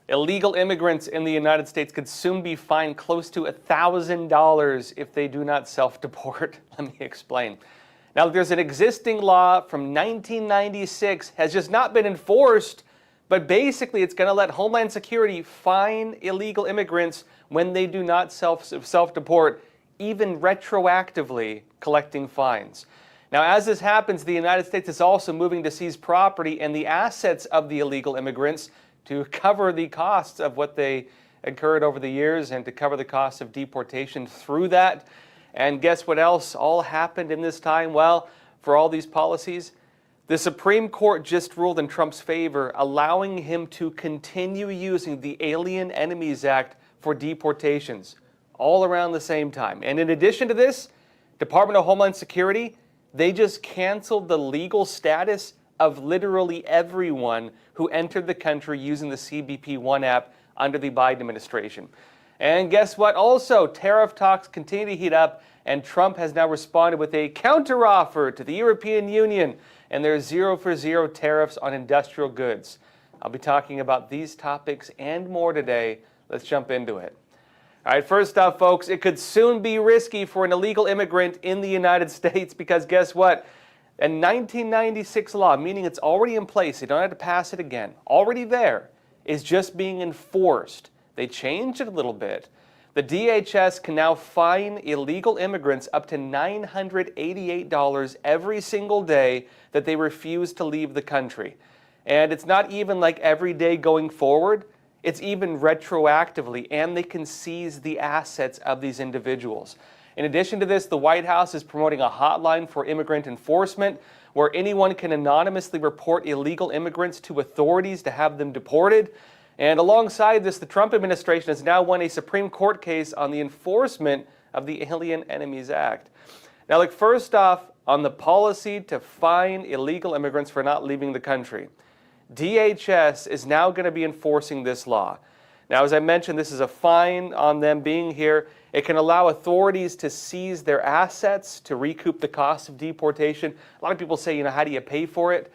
Illegal immigrants in the United States could soon be fined close to $1,000 if they do not self-deport. Let me explain. Now, there's an existing law from 1996, has just not been enforced, but basically it's going to let Homeland Security fine illegal immigrants when they do not self-deport, even retroactively collecting fines. Now, as this happens, the United States is also moving to seize property and the assets of the illegal immigrants to cover the costs of what they incurred over the years and to cover the costs of deportation through that. And guess what else all happened in this time? Well, for all these policies, the Supreme Court just ruled in Trump's favor, allowing him to continue using the Alien Enemies Act for deportations all around the same time. And in addition to this, Department of Homeland Security, they just canceled the legal status of literally everyone who entered the country using the CBP One app under the Biden administration. And guess what? Also, tariff talks continue to heat up, and Trump has now responded with a counteroffer to the European Union and their 0-for-0 tariffs on industrial goods. I'll be talking about these topics and more today. Let's jump into it. All right, first off, folks, it could soon be risky for an illegal immigrant in the United States because guess what? A 1996 law, meaning it's already in place, they don't have to pass it again, already there, is just being enforced. They changed it a little bit. The DHS can now fine illegal immigrants up to $988 every single day that they refuse to leave the country. And it's not even like every day going forward, it's even retroactively, and they can seize the assets of these individuals. In addition to this, the White House is promoting a hotline for immigrant enforcement where anyone can anonymously report illegal immigrants to authorities to have them deported. And alongside this, the Trump administration has now won a Supreme Court case on the enforcement of the Alien Enemies Act. Now, look, first off, on the policy to fine illegal immigrants for not leaving the country, DHS is now going to be enforcing this law. Now, as I mentioned, this is a fine on them being here. It can allow authorities to seize their assets to recoup the cost of deportation. A lot of people say, how do you pay for it?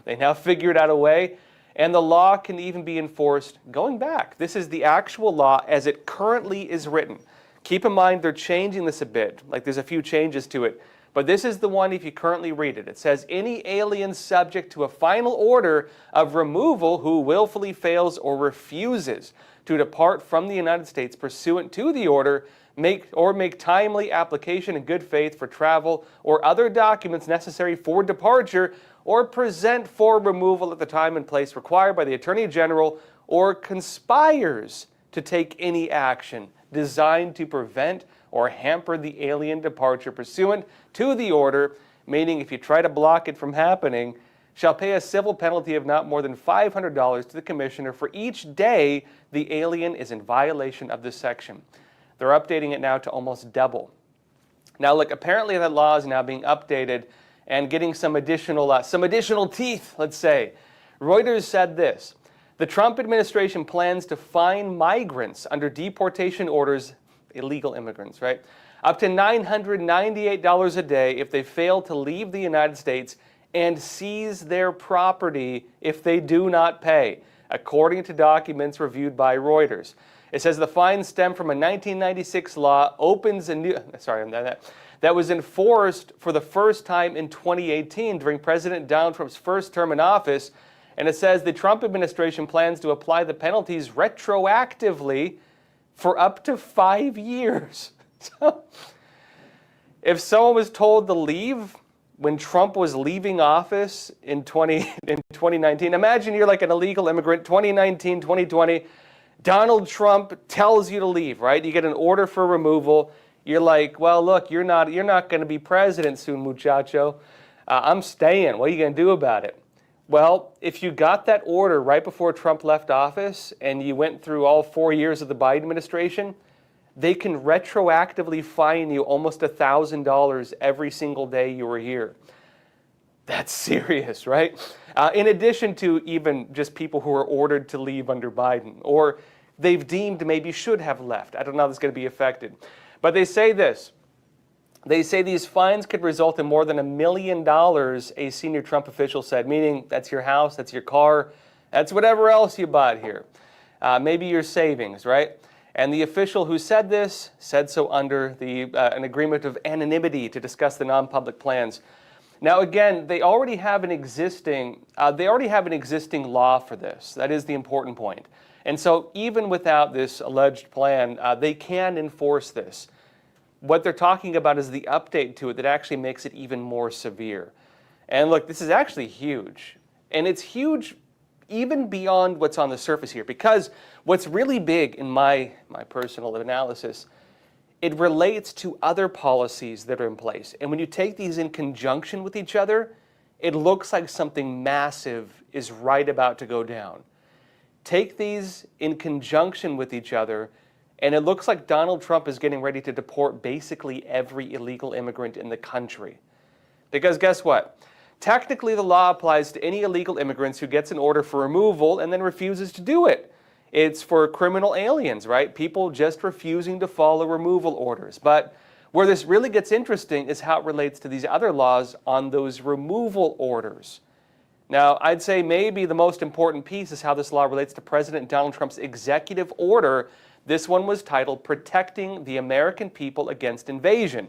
They now figured out a way. And the law can even be enforced going back. This is the actual law as it currently is written. Keep in mind, they're changing this a bit. Like there's a few changes to it. But this is the one if you currently read it. It says, any alien subject to a final order of removal who willfully fails or refuses to depart from the United States pursuant to the order make timely application in good faith for travel or other documents necessary for departure or present for removal at the time and place required by the Attorney General or conspires to take any action designed to prevent or hamper the alien departure pursuant to the order, meaning if you try to block it from happening, shall pay a civil penalty of not more than $500 to the commissioner for each day the alien is in violation of this section. They're updating it now to almost double. Now look, apparently that law is now being updated and getting some additional teeth, let's say. Reuters said this: the Trump administration plans to fine migrants under deportation orders, illegal immigrants, right, up to $998 a day if they fail to leave the United States and seize their property if they do not pay, according to documents reviewed by Reuters. It says the fines stem from a 1996 law that was enforced for the first time in 2018 during President Donald Trump's first term in office. And it says the Trump administration plans to apply the penalties retroactively for up to 5 years. So, if someone was told to leave when Trump was leaving office in 2019, imagine you're like an illegal immigrant, 2019, 2020, Donald Trump tells you to leave, right? You get an order for removal. You're like, well, look, you're not going to be president soon, muchacho. I'm staying. What are you going to do about it? Well, if you got that order right before Trump left office and you went through all 4 years of the Biden administration, they can retroactively fine you almost $1,000 every single day you were here. That's serious, right? In addition to even just people who are ordered to leave under Biden, or they've deemed maybe should have left. I don't know how this is going to be affected. But they say this. They say these fines could result in more than $1 million, a senior Trump official said, meaning that's your house, that's your car, that's whatever else you bought here. maybe your savings, right? And the official who said this said so under an agreement of anonymity to discuss the non-public plans. Now, again, they already have an existing law for this. That is the important point. And so, even without this alleged plan, they can enforce this. What they're talking about is the update to it that actually makes it even more severe. And look, this is actually huge. And it's huge even beyond what's on the surface here, because what's really big in my personal analysis, it relates to other policies that are in place. And when you take these in conjunction with each other, it looks like something massive is right about to go down. Take these in conjunction with each other, and it looks like Donald Trump is getting ready to deport basically every illegal immigrant in the country. Because guess what? Technically, the law applies to any illegal immigrants who gets an order for removal and then refuses to do it. It's for criminal aliens, right? People just refusing to follow removal orders. But where this really gets interesting is how it relates to these other laws on those removal orders. Now, I'd say maybe the most important piece is how this law relates to President Donald Trump's executive order. This one was titled Protecting the American People Against Invasion.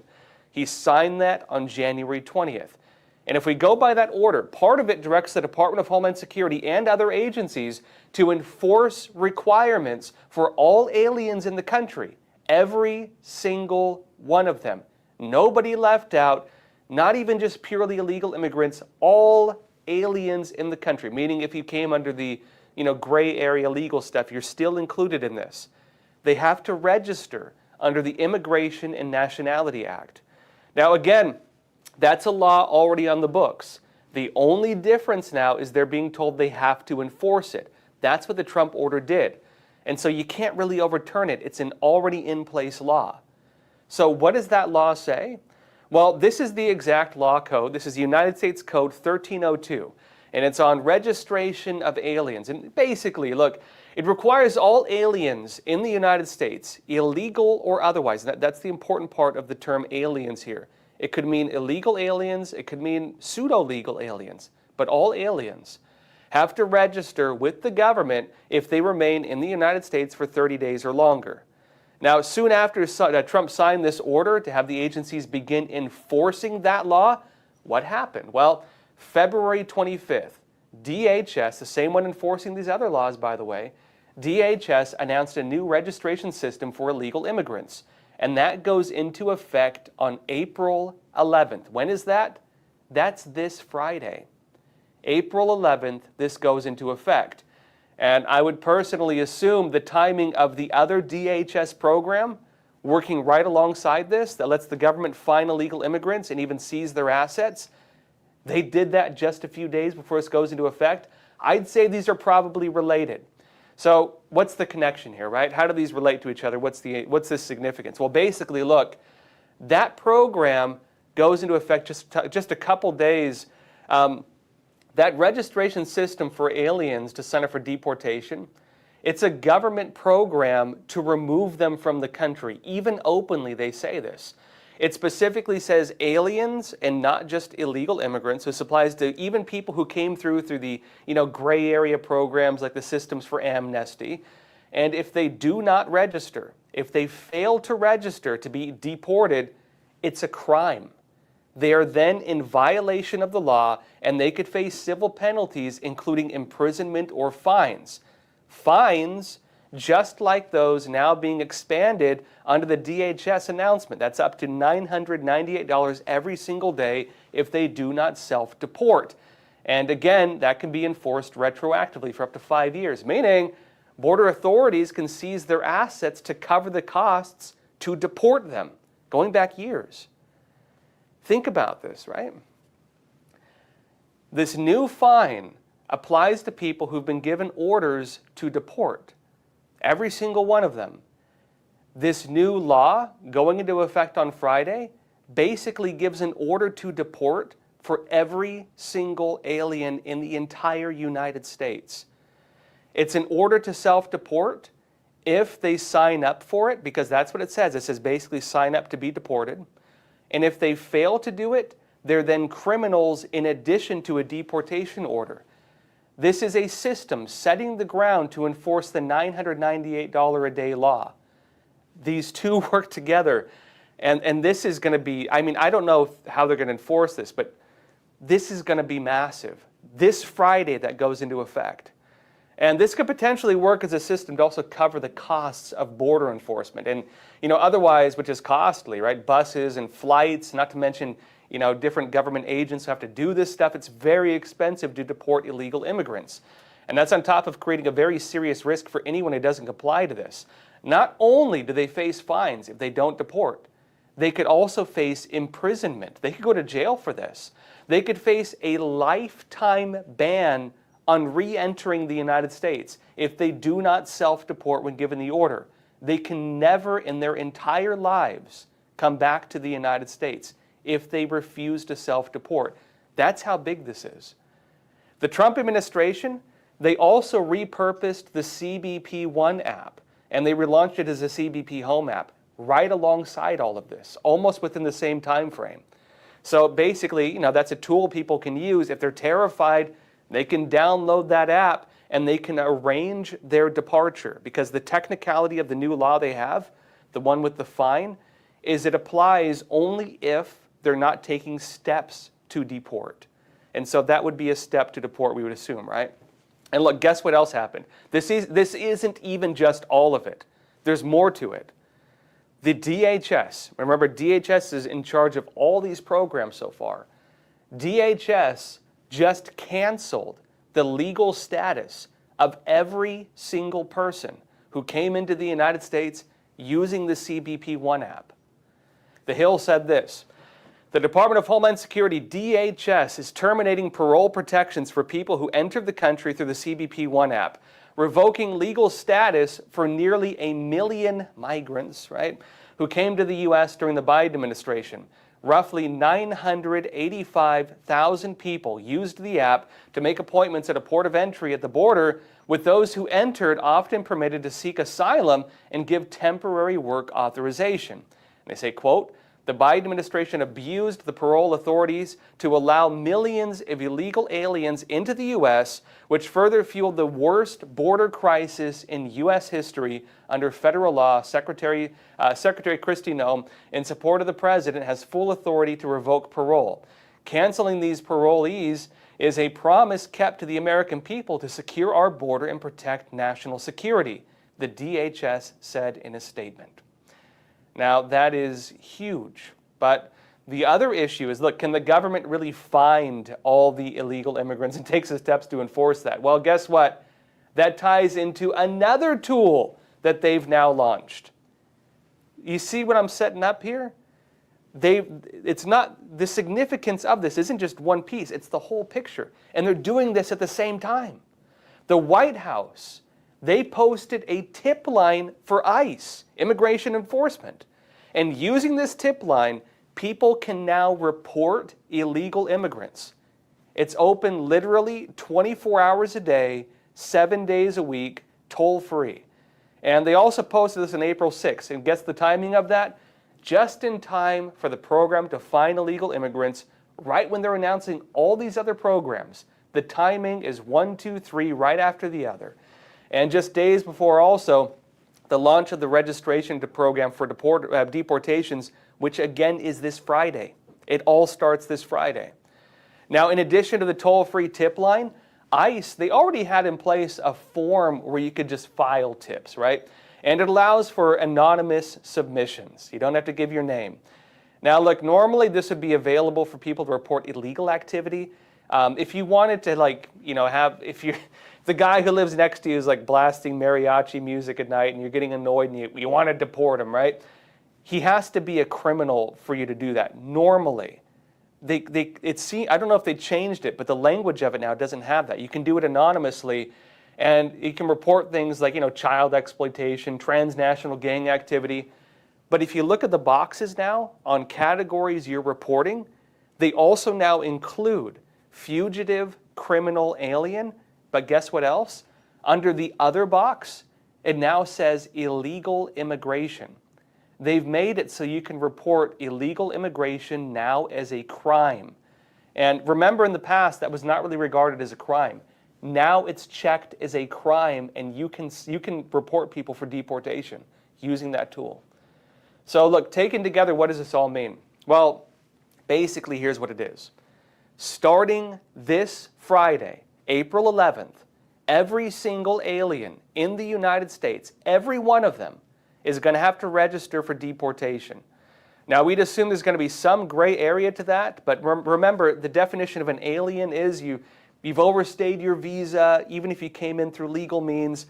He signed that on January 20th. And if we go by that order, part of it directs the Department of Homeland Security and other agencies to enforce requirements for all aliens in the country, every single one of them. Nobody left out, not even just purely illegal immigrants, all aliens in the country, meaning if you came under the gray area legal stuff, you're still included in this. They have to register under the Immigration and Nationality Act. Now again, that's a law already on the books. The only difference now is they're being told they have to enforce it. That's what the Trump order did. And so you can't really overturn it. It's an already in place law. So what does that law say? Well, this is the exact law code. This is the United States Code 1302. And it's on registration of aliens. And basically, look, it requires all aliens in the United States, illegal or otherwise. That's the important part of the term aliens here. It could mean illegal aliens, it could mean pseudo-legal aliens, but all aliens have to register with the government if they remain in the United States for 30 days or longer. Now, soon after Trump signed this order to have the agencies begin enforcing that law, what happened? Well, February 25th, DHS, the same one enforcing these other laws, by the way, DHS announced a new registration system for illegal immigrants. And that goes into effect on April 11th. When is that? That's this Friday. April 11th, this goes into effect. And I would personally assume the timing of the other DHS program working right alongside this that lets the government fine illegal immigrants and even seize their assets, they did that just a few days before this goes into effect. I'd say these are probably related. So what's the connection here, right? How do these relate to each other? What's the significance? Well, basically, look, that program goes into effect just a couple days. That registration system for aliens to sign up for deportation, it's a government program to remove them from the country. Even openly, they say this. It specifically says aliens and not just illegal immigrants. So this applies to even people who came through the gray area programs like the systems for amnesty. And if they do not register, if they fail to register to be deported, it's a crime. They are then in violation of the law and they could face civil penalties, including imprisonment or fines. Fines just like those now being expanded under the DHS announcement. That's up to $998 every single day if they do not self-deport. And again, that can be enforced retroactively for up to 5 years, meaning border authorities can seize their assets to cover the costs to deport them, going back years. Think about this, right? This new fine applies to people who've been given orders to deport. Every single one of them. This new law going into effect on Friday basically gives an order to deport for every single alien in the entire United States. It's an order to self-deport if they sign up for it, because that's what it says. It says basically sign up to be deported. And if they fail to do it, they're then criminals in addition to a deportation order. This is a system setting the ground to enforce the $998 a day law. These two work together. And this is going to be, I mean, I don't know how they're going to enforce this, but this is going to be massive. This Friday that goes into effect. And this could potentially work as a system to also cover the costs of border enforcement. And, otherwise, which is costly, right? Buses and flights, not to mention, different government agents who have to do this stuff. It's very expensive to deport illegal immigrants. And that's on top of creating a very serious risk for anyone who doesn't comply to this. Not only do they face fines if they don't deport, they could also face imprisonment. They could go to jail for this. They could face a lifetime ban on re-entering the United States if they do not self-deport when given the order. They can never in their entire lives come back to the United States if they refuse to self-deport. That's how big this is. The Trump administration, they also repurposed the CBP One app, and they relaunched it as a CBP Home app right alongside all of this, almost within the same time frame. So basically, that's a tool people can use. If they're terrified, they can download that app and they can arrange their departure, because the technicality of the new law they have, the one with the fine, is it applies only if they're not taking steps to deport. And so that would be a step to deport, we would assume, right? And look, guess what else happened? This isn't even just all of it. There's more to it. The DHS, remember DHS is in charge of all these programs so far. DHS just canceled the legal status of every single person who came into the United States using the CBP One app. The Hill said this: the Department of Homeland Security, DHS, is terminating parole protections for people who entered the country through the CBP One app, revoking legal status for nearly 1 million migrants, right, who came to the U.S. during the Biden administration. Roughly 985,000 people used the app to make appointments at a port of entry at the border, with those who entered often permitted to seek asylum and give temporary work authorization. And they say, quote, the Biden administration abused the parole authorities to allow millions of illegal aliens into the U.S., which further fueled the worst border crisis in U.S. history under federal law. Secretary Kristi Noem, in support of the president, has full authority to revoke parole. Canceling these parolees is a promise kept to the American people to secure our border and protect national security, the DHS said in a statement. Now, that is huge, but the other issue is, look, can the government really find all the illegal immigrants and take some steps to enforce that? Well, guess what? That ties into another tool that they've now launched. You see what I'm setting up here? It's not, the significance of this isn't just one piece, it's the whole picture. And they're doing this at the same time. The White House, they posted a tip line for ICE, immigration enforcement. And using this tip line, people can now report illegal immigrants. It's open literally 24 hours a day, 7 days a week, toll-free. And they also posted this on April 6th. And guess the timing of that? Just in time for the program to find illegal immigrants, right when they're announcing all these other programs. The timing is 1, 2, 3, right after the other. And just days before also, the launch of the registration program for deportations, which again is this Friday. It all starts this Friday. Now, in addition to the toll-free tip line, ICE, they already had in place a form where you could just file tips, right? And it allows for anonymous submissions. You don't have to give your name. Now, look, normally this would be available for people to report illegal activity. If you wanted to, if the guy who lives next to you is like blasting mariachi music at night and you're getting annoyed and you want to deport him, right? He has to be a criminal for you to do that. Normally, I don't know if they changed it, but the language of it now doesn't have that. You can do it anonymously, and you can report things like, child exploitation, transnational gang activity. But if you look at the boxes now on categories you're reporting, they also now include fugitive, criminal, alien. But guess what else? Under the other box, it now says illegal immigration. They've made it so you can report illegal immigration now as a crime. And remember, in the past, that was not really regarded as a crime. Now it's checked as a crime, and you can report people for deportation using that tool. So look, taken together, what does this all mean? Well, basically, here's what it is. Starting this Friday, April 11th, every single alien in the United States, every one of them, is going to have to register for deportation. Now, we'd assume there's going to be some gray area to that, but remember, the definition of an alien is you've overstayed your visa, even if you came in through legal means.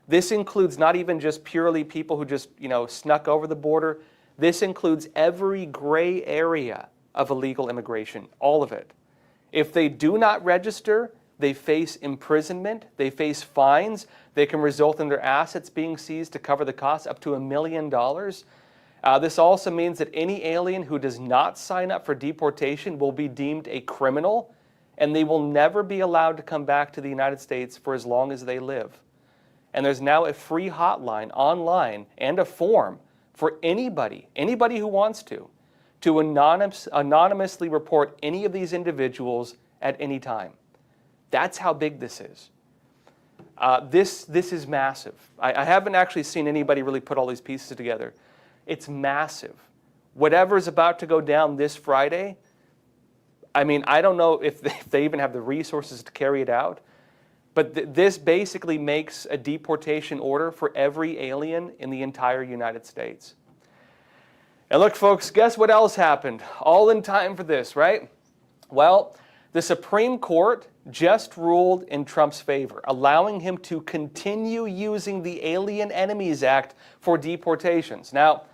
This includes not even just purely people who just, snuck over the border. This includes every gray area of illegal immigration, all of it. If they do not register, they face imprisonment, they face fines, they can result in their assets being seized to cover the costs up to $1 million. This also means that any alien who does not sign up for deportation will be deemed a criminal, and they will never be allowed to come back to the United States for as long as they live. And there's now a free hotline online and a form for anybody who wants to anonymously report any of these individuals at any time. That's how big this is. This is massive. I haven't actually seen anybody really put all these pieces together. It's massive. Whatever is about to go down this Friday, I don't know if they even have the resources to carry it out, but this basically makes a deportation order for every alien in the entire United States. And look, folks, guess what else happened? All in time for this, right? Well, the Supreme Court just ruled in Trump's favor, allowing him to continue using the Alien Enemies Act for deportations. Now,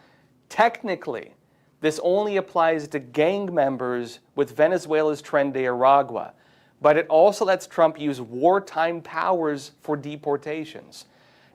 technically, this only applies to gang members with Venezuela's Tren de Aragua, but it also lets Trump use wartime powers for deportations.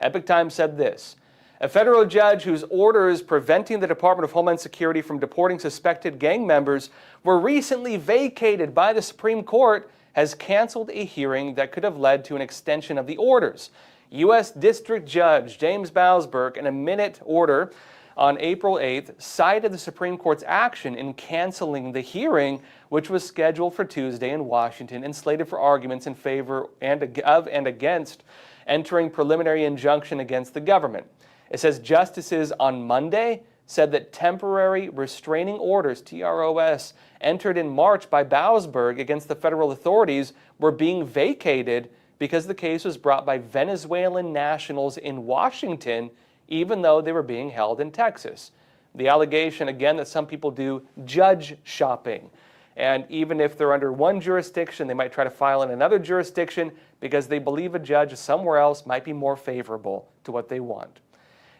Epoch Times said this: a federal judge whose orders preventing the Department of Homeland Security from deporting suspected gang members were recently vacated by the Supreme Court has canceled a hearing that could have led to an extension of the orders. U.S. District Judge James Boasberg, in a minute order on April 8th, cited the Supreme Court's action in canceling the hearing, which was scheduled for Tuesday in Washington and slated for arguments in favor of and against entering preliminary injunction against the government. It says justices on Monday said that temporary restraining orders, TROS, entered in March by Boasberg against the federal authorities were being vacated because the case was brought by Venezuelan nationals in Washington, even though they were being held in Texas. The allegation, again, that some people do judge shopping. And even if they're under one jurisdiction, they might try to file in another jurisdiction because they believe a judge somewhere else might be more favorable to what they want.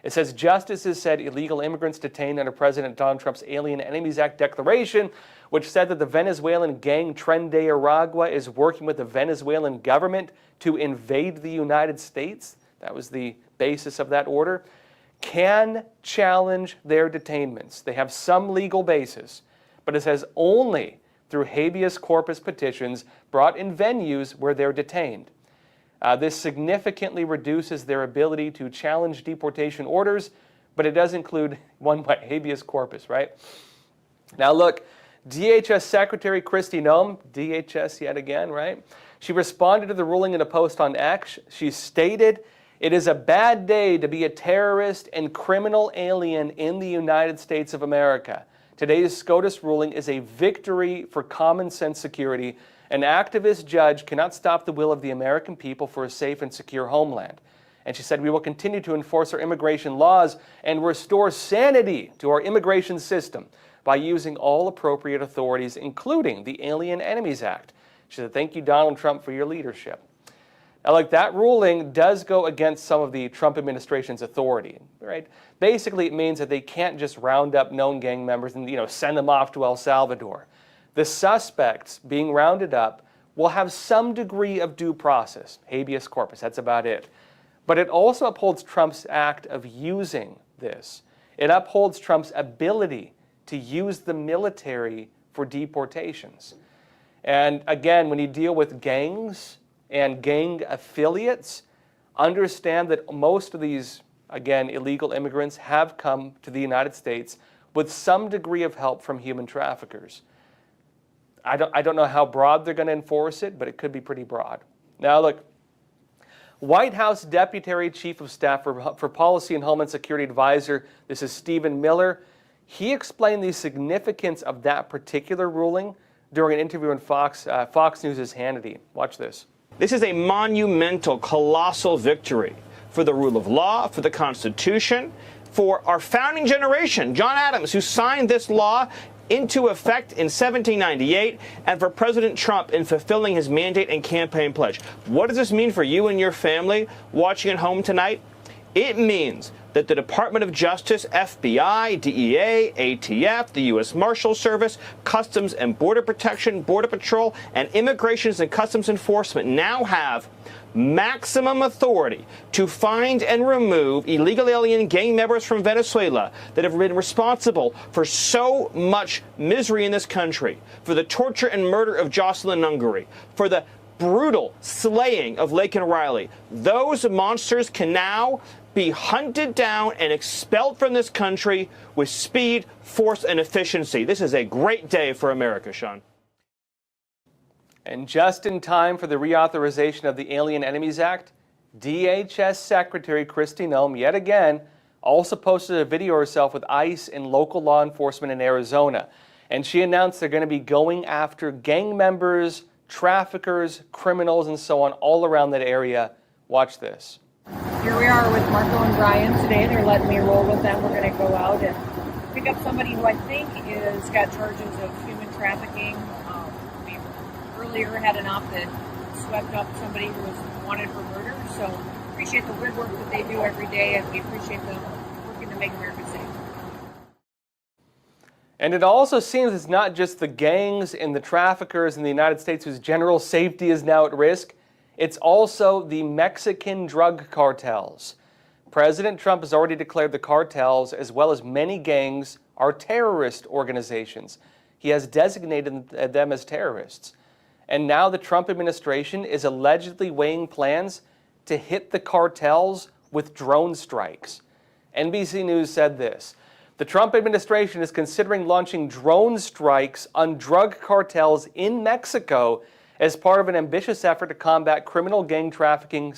It says justices said illegal immigrants detained under President Donald Trump's Alien Enemies Act declaration, which said that the Venezuelan gang Tren de Aragua is working with the Venezuelan government to invade the United States, that was the basis of that order, can challenge their detainments. They have some legal basis, but it says only through habeas corpus petitions brought in venues where they're detained. This significantly reduces their ability to challenge deportation orders, but it does include one by habeas corpus, right? Now look, DHS Secretary Kristi Noem, DHS yet again, right? She responded to the ruling in a post on X. She stated, "It is a bad day to be a terrorist and criminal alien in the United States of America. Today's SCOTUS ruling is a victory for common sense security. An activist judge cannot stop the will of the American people for a safe and secure homeland." And she said, "We will continue to enforce our immigration laws and restore sanity to our immigration system by using all appropriate authorities, including the Alien Enemies Act." She said, "Thank you, Donald Trump, for your leadership." Now, like, that ruling does go against some of the Trump administration's authority, right? Basically, it means that they can't just round up known gang members and, send them off to El Salvador. The suspects being rounded up will have some degree of due process, habeas corpus, that's about it. But it also upholds Trump's act of using this. It upholds Trump's ability to use the military for deportations. And again, when you deal with gangs and gang affiliates, understand that most of these, again, illegal immigrants have come to the United States with some degree of help from human traffickers. I don't know how broad they're going to enforce it, but it could be pretty broad. Now look, White House Deputy Chief of Staff for Policy and Homeland Security Advisor, this is Stephen Miller. He explained the significance of that particular ruling during an interview on Fox News' Hannity. Watch this. This is a monumental, colossal victory for the rule of law, for the Constitution, for our founding generation, John Adams, who signed this law into effect in 1798, and for President Trump in fulfilling his mandate and campaign pledge. What does this mean for you and your family watching at home tonight? It means that the Department of Justice, FBI, DEA, ATF, the U.S. Marshal Service, Customs and Border Protection, Border Patrol, and Immigrations and Customs Enforcement now have maximum authority to find and remove illegal alien gang members from Venezuela that have been responsible for so much misery in this country, for the torture and murder of Jocelyn Ungary, for the brutal slaying of Laken Riley. Those monsters can now be hunted down and expelled from this country with speed, force, and efficiency. This is a great day for America, Sean. And just in time for the reauthorization of the Alien Enemies Act, DHS Secretary Kristi Noem, yet again, also posted a video of herself with ICE and local law enforcement in Arizona. And she announced they're going to be going after gang members, traffickers, criminals, and so on all around that area. Watch this. Here we are with Marco and Brian today. They're letting me roll with them. We're going to go out and pick up somebody who I think is got charges of human trafficking. We earlier had an op that swept up somebody who was wanted for murder. So appreciate the good work that they do every day, and we appreciate them working to make America safe. And it also seems it's not just the gangs and the traffickers in the United States whose general safety is now at risk. It's also the Mexican drug cartels. President Trump has already declared the cartels, as well as many gangs, are terrorist organizations. He has designated them as terrorists. And now the Trump administration is allegedly weighing plans to hit the cartels with drone strikes. NBC News said this: the Trump administration is considering launching drone strikes on drug cartels in Mexico as part of an ambitious effort to combat criminal gangs trafficking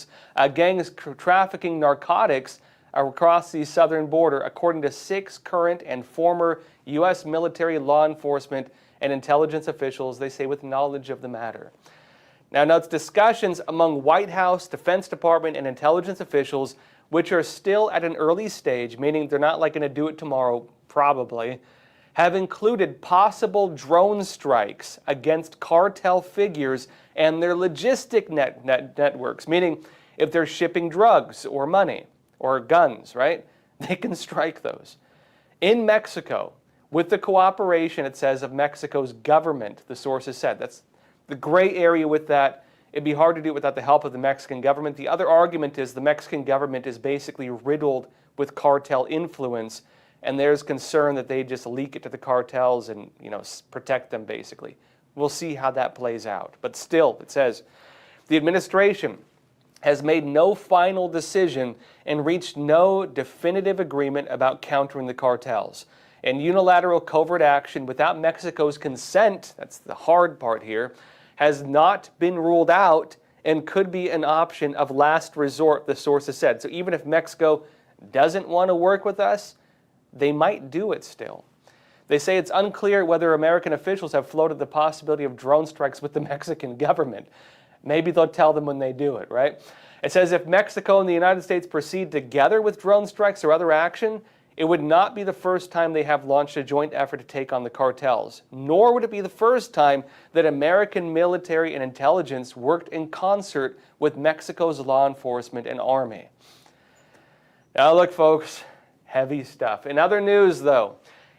narcotics across the southern border, according to 6 current and former U.S. military, law enforcement, and intelligence officials, they say, with knowledge of the matter. Now it's discussions among White House, Defense Department, and intelligence officials, which are still at an early stage, meaning they're not going to do it tomorrow, probably, have included possible drone strikes against cartel figures and their logistic networks, meaning if they're shipping drugs or money or guns, right, they can strike those. In Mexico, with the cooperation, it says, of Mexico's government, the sources said. That's the gray area with that. It'd be hard to do it without the help of the Mexican government. The other argument is the Mexican government is basically riddled with cartel influence, and there's concern that they just leak it to the cartels and, protect them, basically. We'll see how that plays out. But still, it says, the administration has made no final decision and reached no definitive agreement about countering the cartels. And unilateral covert action without Mexico's consent, that's the hard part here, has not been ruled out and could be an option of last resort, the sources said. So even if Mexico doesn't want to work with us, they might do it still. They say it's unclear whether American officials have floated the possibility of drone strikes with the Mexican government. Maybe they'll tell them when they do it, right? It says if Mexico and the United States proceed together with drone strikes or other action, it would not be the first time they have launched a joint effort to take on the cartels, nor would it be the first time that American military and intelligence worked in concert with Mexico's law enforcement and army. Now look, folks, heavy stuff. In other news, though,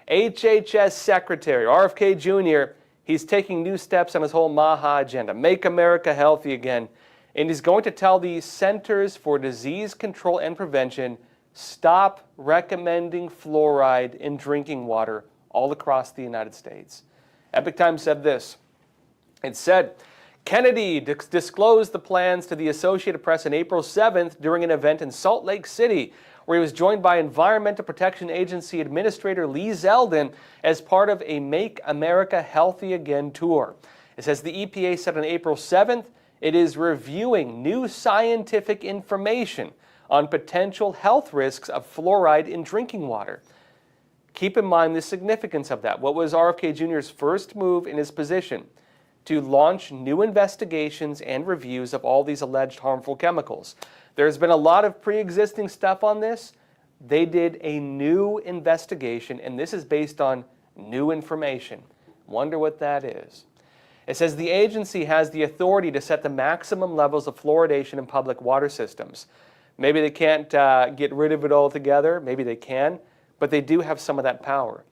HHS Secretary RFK Jr., he's taking new steps on his whole MAHA agenda, Make America Healthy Again, and he's going to tell the Centers for Disease Control and Prevention stop recommending fluoride in drinking water all across the United States. Epoch Times said this. It said, Kennedy disclosed the plans to the Associated Press on April 7th during an event in Salt Lake City, where he was joined by Environmental Protection Agency Administrator Lee Zeldin as part of a Make America Healthy Again tour. It says the EPA said on April 7th It is reviewing new scientific information on potential health risks of fluoride in drinking water. Keep in mind the significance of that. What was RFK Jr.'s first move in his position? To launch new investigations and reviews of all these alleged harmful chemicals. There's been a lot of pre-existing stuff on this. They did a new investigation, and this is based on new information. Wonder what that is. It says the agency has the authority to set the maximum levels of fluoridation in public water systems. Maybe they can't get rid of it altogether. Maybe they can, but they do have some of that power.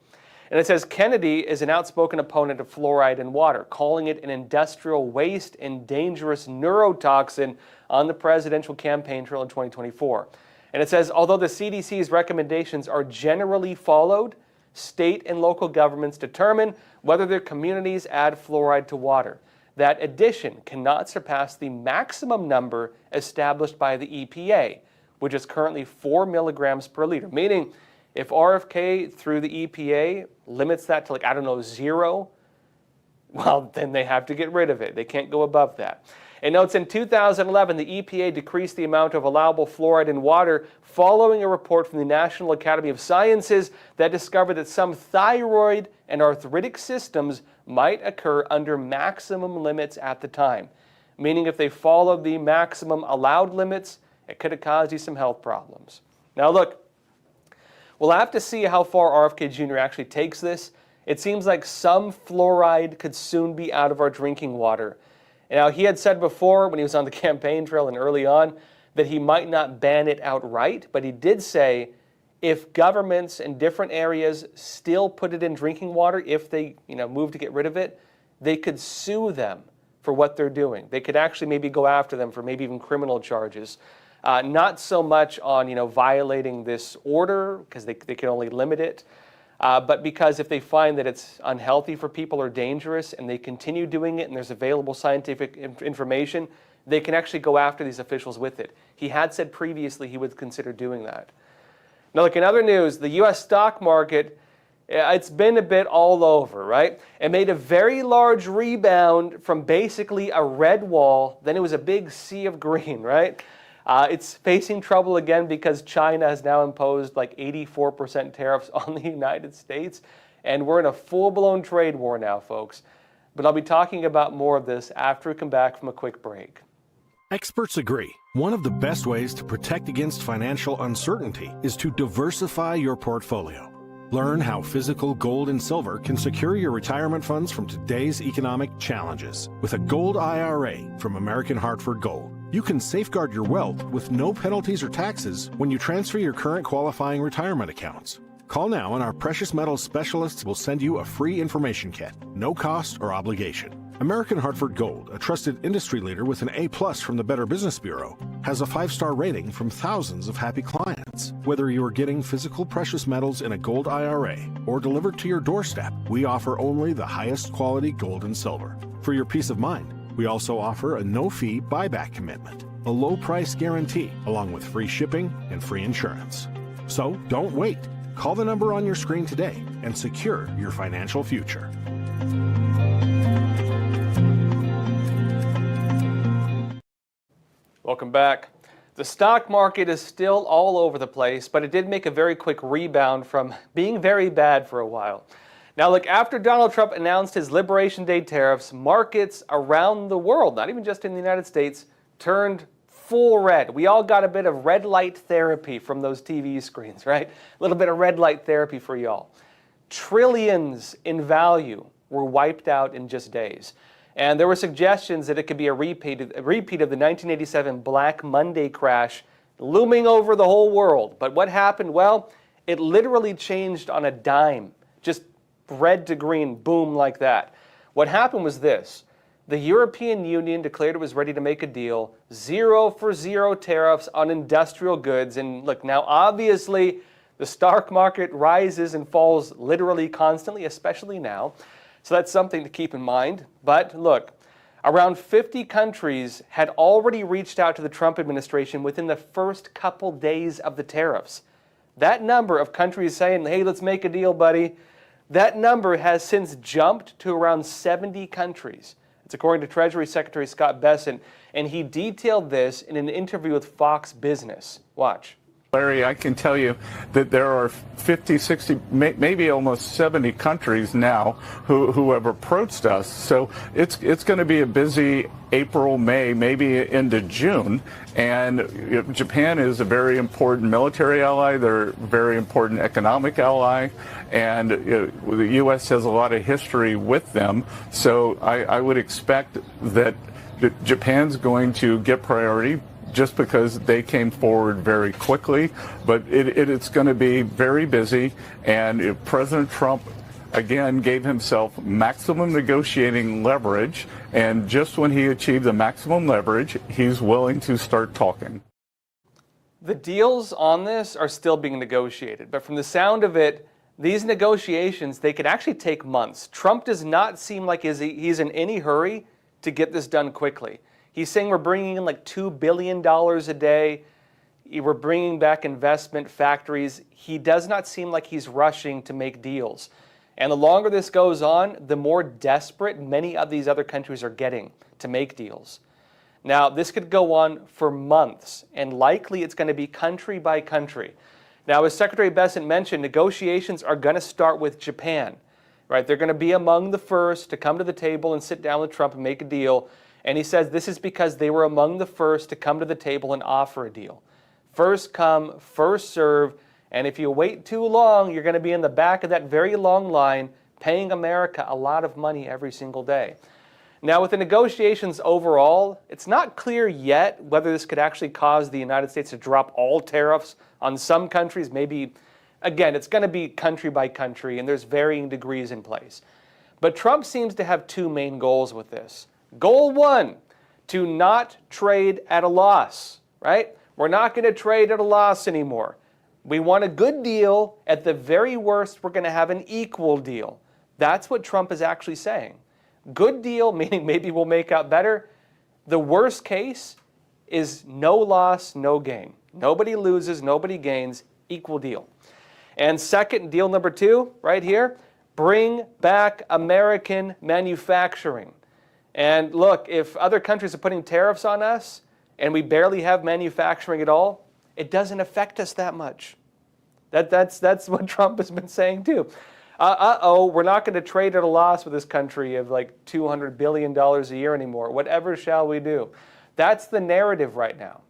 And it says Kennedy is an outspoken opponent of fluoride in water, calling it an industrial waste and dangerous neurotoxin on the presidential campaign trail in 2024. And it says, although the CDC's recommendations are generally followed, state and local governments determine whether their communities add fluoride to water. That addition cannot surpass the maximum number established by the EPA, which is currently 4 milligrams per liter, meaning if RFK through the EPA limits that to, like, I don't know, 0, well, then they have to get rid of it. They can't go above that. It notes in 2011, the EPA decreased the amount of allowable fluoride in water following a report from the National Academy of Sciences that discovered that some thyroid and arthritic systems might occur under maximum limits at the time. Meaning if they followed the maximum allowed limits, it could have caused you some health problems. Now look, we'll have to see how far RFK Jr. actually takes this. It seems like some fluoride could soon be out of our drinking water. Now, he had said before when he was on the campaign trail and early on that he might not ban it outright, but he did say if governments in different areas still put it in drinking water, if they move to get rid of it, they could sue them for what they're doing. They could actually maybe go after them for maybe even criminal charges. Not so much on violating this order, because they can only limit it, but because if they find that it's unhealthy for people or dangerous and they continue doing it and there's available scientific information, they can actually go after these officials with it. He had said previously he would consider doing that. Now look, in other news, the U.S. stock market, it's been a bit all over, right? It made a very large rebound from basically a red wall, then it was a big sea of green, right? It's facing trouble again because China has now imposed like 84% tariffs on the United States, and we're in a full-blown trade war now, folks. But I'll be talking about more of this after we come back from a quick break. Experts agree. One of the best ways to protect against financial uncertainty is to diversify your portfolio. Learn how physical gold and silver can secure your retirement funds from today's economic challenges with a gold IRA from American Hartford Gold. You can safeguard your wealth with no penalties or taxes when you transfer your current qualifying retirement accounts. Call now and our precious metals specialists will send you a free information kit, no cost or obligation. American Hartford Gold, a trusted industry leader with an A+ from the Better Business Bureau, has a 5-star rating from thousands of happy clients. Whether you are getting physical precious metals in a gold IRA or delivered to your doorstep, we offer only the highest quality gold and silver. For your peace of mind, we also offer a no-fee buyback commitment, a low-price guarantee, along with free shipping and free insurance. So don't wait. Call the number on your screen today and secure your financial future. Welcome back. The stock market is still all over the place, but it did make a very quick rebound from being very bad for a while. Now look, after Donald Trump announced his Liberation Day tariffs, markets around the world, not even just in the United States, turned full red. We all got a bit of red light therapy from those TV screens, right? A little bit of red light therapy for y'all. Trillions in value were wiped out in just days. And there were suggestions that it could be a repeat of the 1987 Black Monday crash looming over the whole world. But what happened? Well, it literally changed on a dime. Just red to green, boom, like that. What happened was this. The European Union declared it was ready to make a deal, 0 for 0 tariffs on industrial goods. And look, now obviously the stock market rises and falls literally constantly, especially now. So that's something to keep in mind. But look, around 50 countries had already reached out to the Trump administration within the first couple days of the tariffs. That number of countries saying, hey, let's make a deal, buddy, that number has since jumped to around 70 countries. It's according to Treasury Secretary Scott Bessent, and he detailed this in an interview with Fox Business. Watch. Larry, I can tell you that there are 50, 60, maybe almost 70 countries now who have approached us. So it's going to be a busy April, May, maybe into June. And Japan is a very important military ally. They're a very important economic ally. And the U.S. has a lot of history with them. So I would expect that Japan's going to get priority, just because they came forward very quickly, but it's going to be very busy. And if President Trump, again, gave himself maximum negotiating leverage, and just when he achieved the maximum leverage, he's willing to start talking. The deals on this are still being negotiated, but from the sound of it, these negotiations, they could actually take months. Trump does not seem like he's in any hurry to get this done quickly. He's saying we're bringing in like $2 billion a day. We're bringing back investment factories. He does not seem like he's rushing to make deals. And the longer this goes on, the more desperate many of these other countries are getting to make deals. Now, this could go on for months, and likely it's going to be country by country. Now, as Secretary Bessent mentioned, negotiations are going to start with Japan, right? They're going to be among the first to come to the table and sit down with Trump and make a deal. And he says this is because they were among the first to come to the table and offer a deal. First come, first serve, and if you wait too long, you're going to be in the back of that very long line paying America a lot of money every single day. Now, with the negotiations overall, it's not clear yet whether this could actually cause the United States to drop all tariffs on some countries. Maybe, again, it's going to be country by country, and there's varying degrees in place. But Trump seems to have two main goals with this. Goal one, to not trade at a loss, right? We're not going to trade at a loss anymore. We want a good deal. At the very worst, we're going to have an equal deal. That's what Trump is actually saying. Good deal, meaning maybe we'll make out better. The worst case is no loss, no gain. Nobody loses, nobody gains, equal deal. And second, deal number two, right here, bring back American manufacturing. And look, if other countries are putting tariffs on us and we barely have manufacturing at all, it doesn't affect us that much. That's what Trump has been saying too. We're not going to trade at a loss with this country of like $200 billion a year anymore. Whatever shall we do? That's the narrative right now.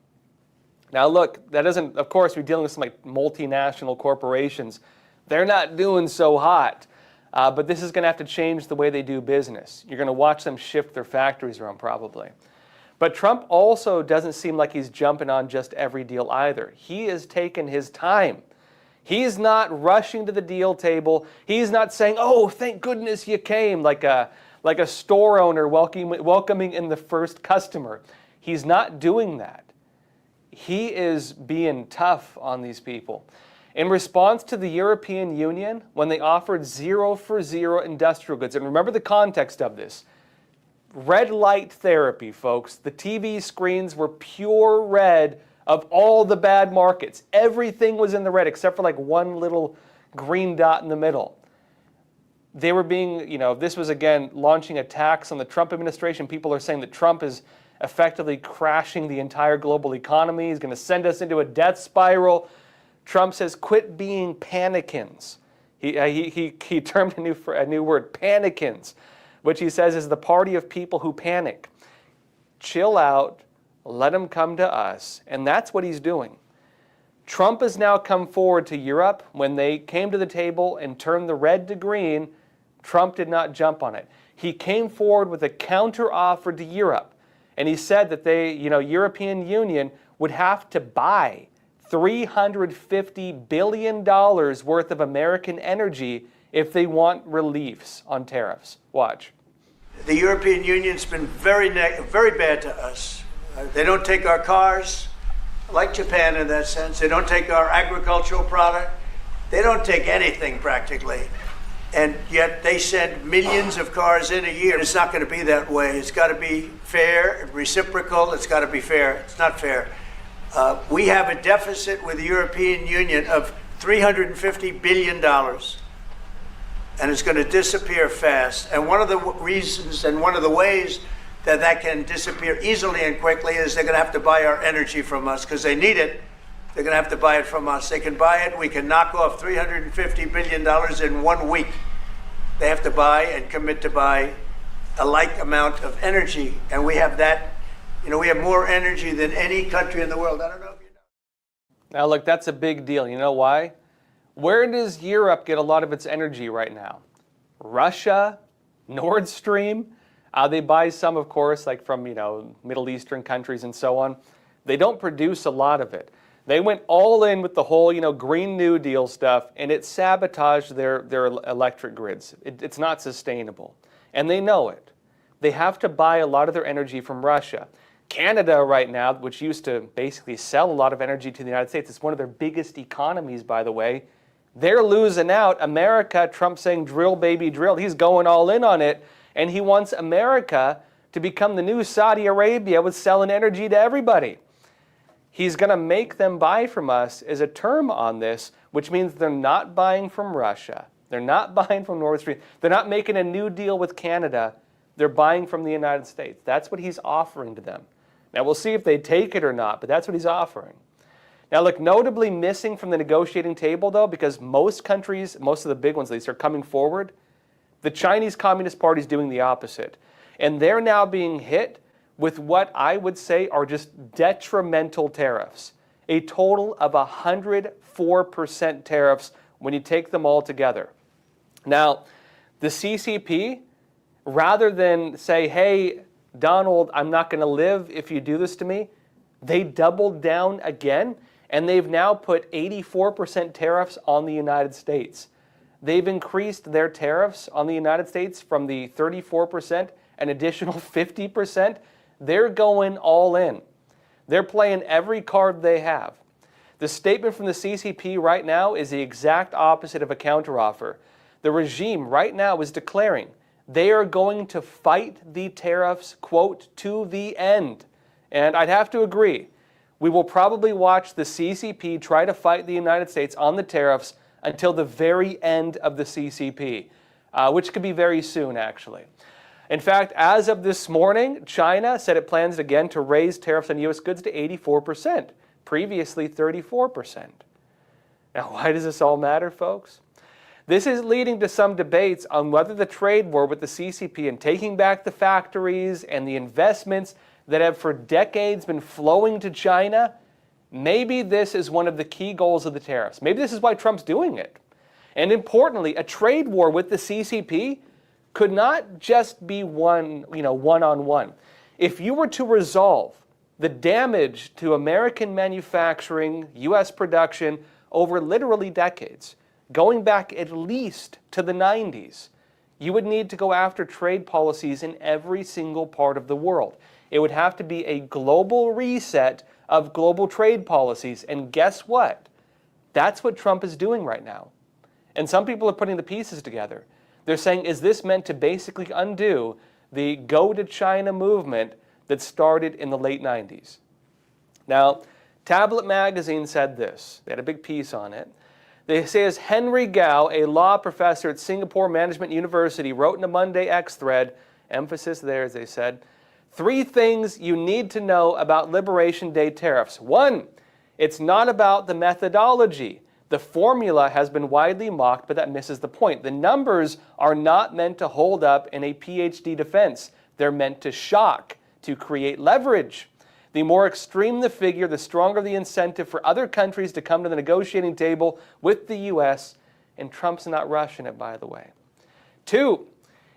Now look, that doesn't, of course, we're dealing with some like multinational corporations. They're not doing so hot. But this is going to have to change the way they do business. You're going to watch them shift their factories around probably. But Trump also doesn't seem like he's jumping on just every deal either. He is taking his time. He's not rushing to the deal table. He's not saying, oh, thank goodness you came, like a store owner welcoming in the first customer. He's not doing that. He is being tough on these people. In response to the European Union, when they offered 0 for 0 industrial goods, and remember the context of this, red light therapy, folks. The TV screens were pure red of all the bad markets. Everything was in the red except for like one little green dot in the middle. They were being, this was again launching attacks on the Trump administration. People are saying that Trump is effectively crashing the entire global economy. He's going to send us into a death spiral. Trump says, quit being panicans. He termed a new word, panicans, which he says is the party of people who panic. Chill out, let them come to us, and that's what he's doing. Trump has now come forward to Europe. When they came to the table and turned the red to green, Trump did not jump on it. He came forward with a counter offer to Europe, and he said that European Union would have to buy $350 billion worth of American energy if they want reliefs on tariffs. Watch. The European Union's been very bad to us. They don't take our cars, like Japan in that sense. They don't take our agricultural product. They don't take anything practically. And yet they send millions of cars in a year. It's not going to be that way. It's got to be fair, reciprocal. It's got to be fair. It's not fair. We have a deficit with the European Union of $350 billion. and it's going to disappear fast. And one of the reasons and one of the ways that that can disappear easily and quickly is they're going to have to buy our energy from us because they need it. They're going to have to buy it from us. They can buy it. We can knock off $350 billion in 1 week. They have to buy and commit to buy a like amount of energy. And we have that, we have more energy than any country in the world. I don't know if you know. Now, look, that's a big deal. You know why? Where does Europe get a lot of its energy right now? Russia, Nord Stream. They buy some, of course, like from, Middle Eastern countries and so on. They don't produce a lot of it. They went all in with the whole, Green New Deal stuff, and it sabotaged their electric grids. It's not sustainable. And they know it. They have to buy a lot of their energy from Russia. Canada right now, which used to basically sell a lot of energy to the United States, it's one of their biggest economies, by the way. They're losing out. America, Trump saying drill, baby, drill. He's going all in on it. And he wants America to become the new Saudi Arabia with selling energy to everybody. He's going to make them buy from us as a term on this, which means they're not buying from Russia. They're not buying from Nord Stream. They're not making a new deal with Canada. They're buying from the United States. That's what he's offering to them. Now, we'll see if they take it or not, but that's what he's offering. Now, look, notably missing from the negotiating table, though, because most countries, most of the big ones at least, are coming forward, the Chinese Communist Party is doing the opposite. And they're now being hit with what I would say are just detrimental tariffs. A total of 104% tariffs when you take them all together. Now, the CCP, rather than say, hey, Donald, I'm not going to live if you do this to me, they doubled down again, and they've now put 84% tariffs on the United States. They've increased their tariffs on the United States from the 34%, an additional 50%. They're going all in. They're playing every card they have. The statement from the CCP right now is the exact opposite of a counteroffer. The regime right now is declaring they are going to fight the tariffs, quote, to the end. And I'd have to agree. We will probably watch the CCP try to fight the United States on the tariffs until the very end of the CCP, which could be very soon, actually. In fact, as of this morning, China said it plans again to raise tariffs on U.S. goods to 84%, previously 34%. Now, why does this all matter, folks? This is leading to some debates on whether the trade war with the CCP and taking back the factories and the investments that have for decades been flowing to China, maybe this is one of the key goals of the tariffs. Maybe this is why Trump's doing it. And importantly, a trade war with the CCP could not just be one-on-one. If you were to resolve the damage to American manufacturing, U.S. production over literally decades, going back at least to the 90s, you would need to go after trade policies in every single part of the world. It would have to be a global reset of global trade policies. And guess what? That's what Trump is doing right now. And some people are putting the pieces together. They're saying, is this meant to basically undo the Go to China movement that started in the late 90s? Now, Tablet Magazine said this. They had a big piece on it. They say, as Henry Gao, a law professor at Singapore Management University, wrote in a Monday X thread, emphasis there, as they said, 3 things you need to know about Liberation Day tariffs. 1, it's not about the methodology. The formula has been widely mocked, but that misses the point. The numbers are not meant to hold up in a PhD defense. They're meant to shock, to create leverage. The more extreme the figure, the stronger the incentive for other countries to come to the negotiating table with the U.S., and Trump's not rushing it, by the way. 2,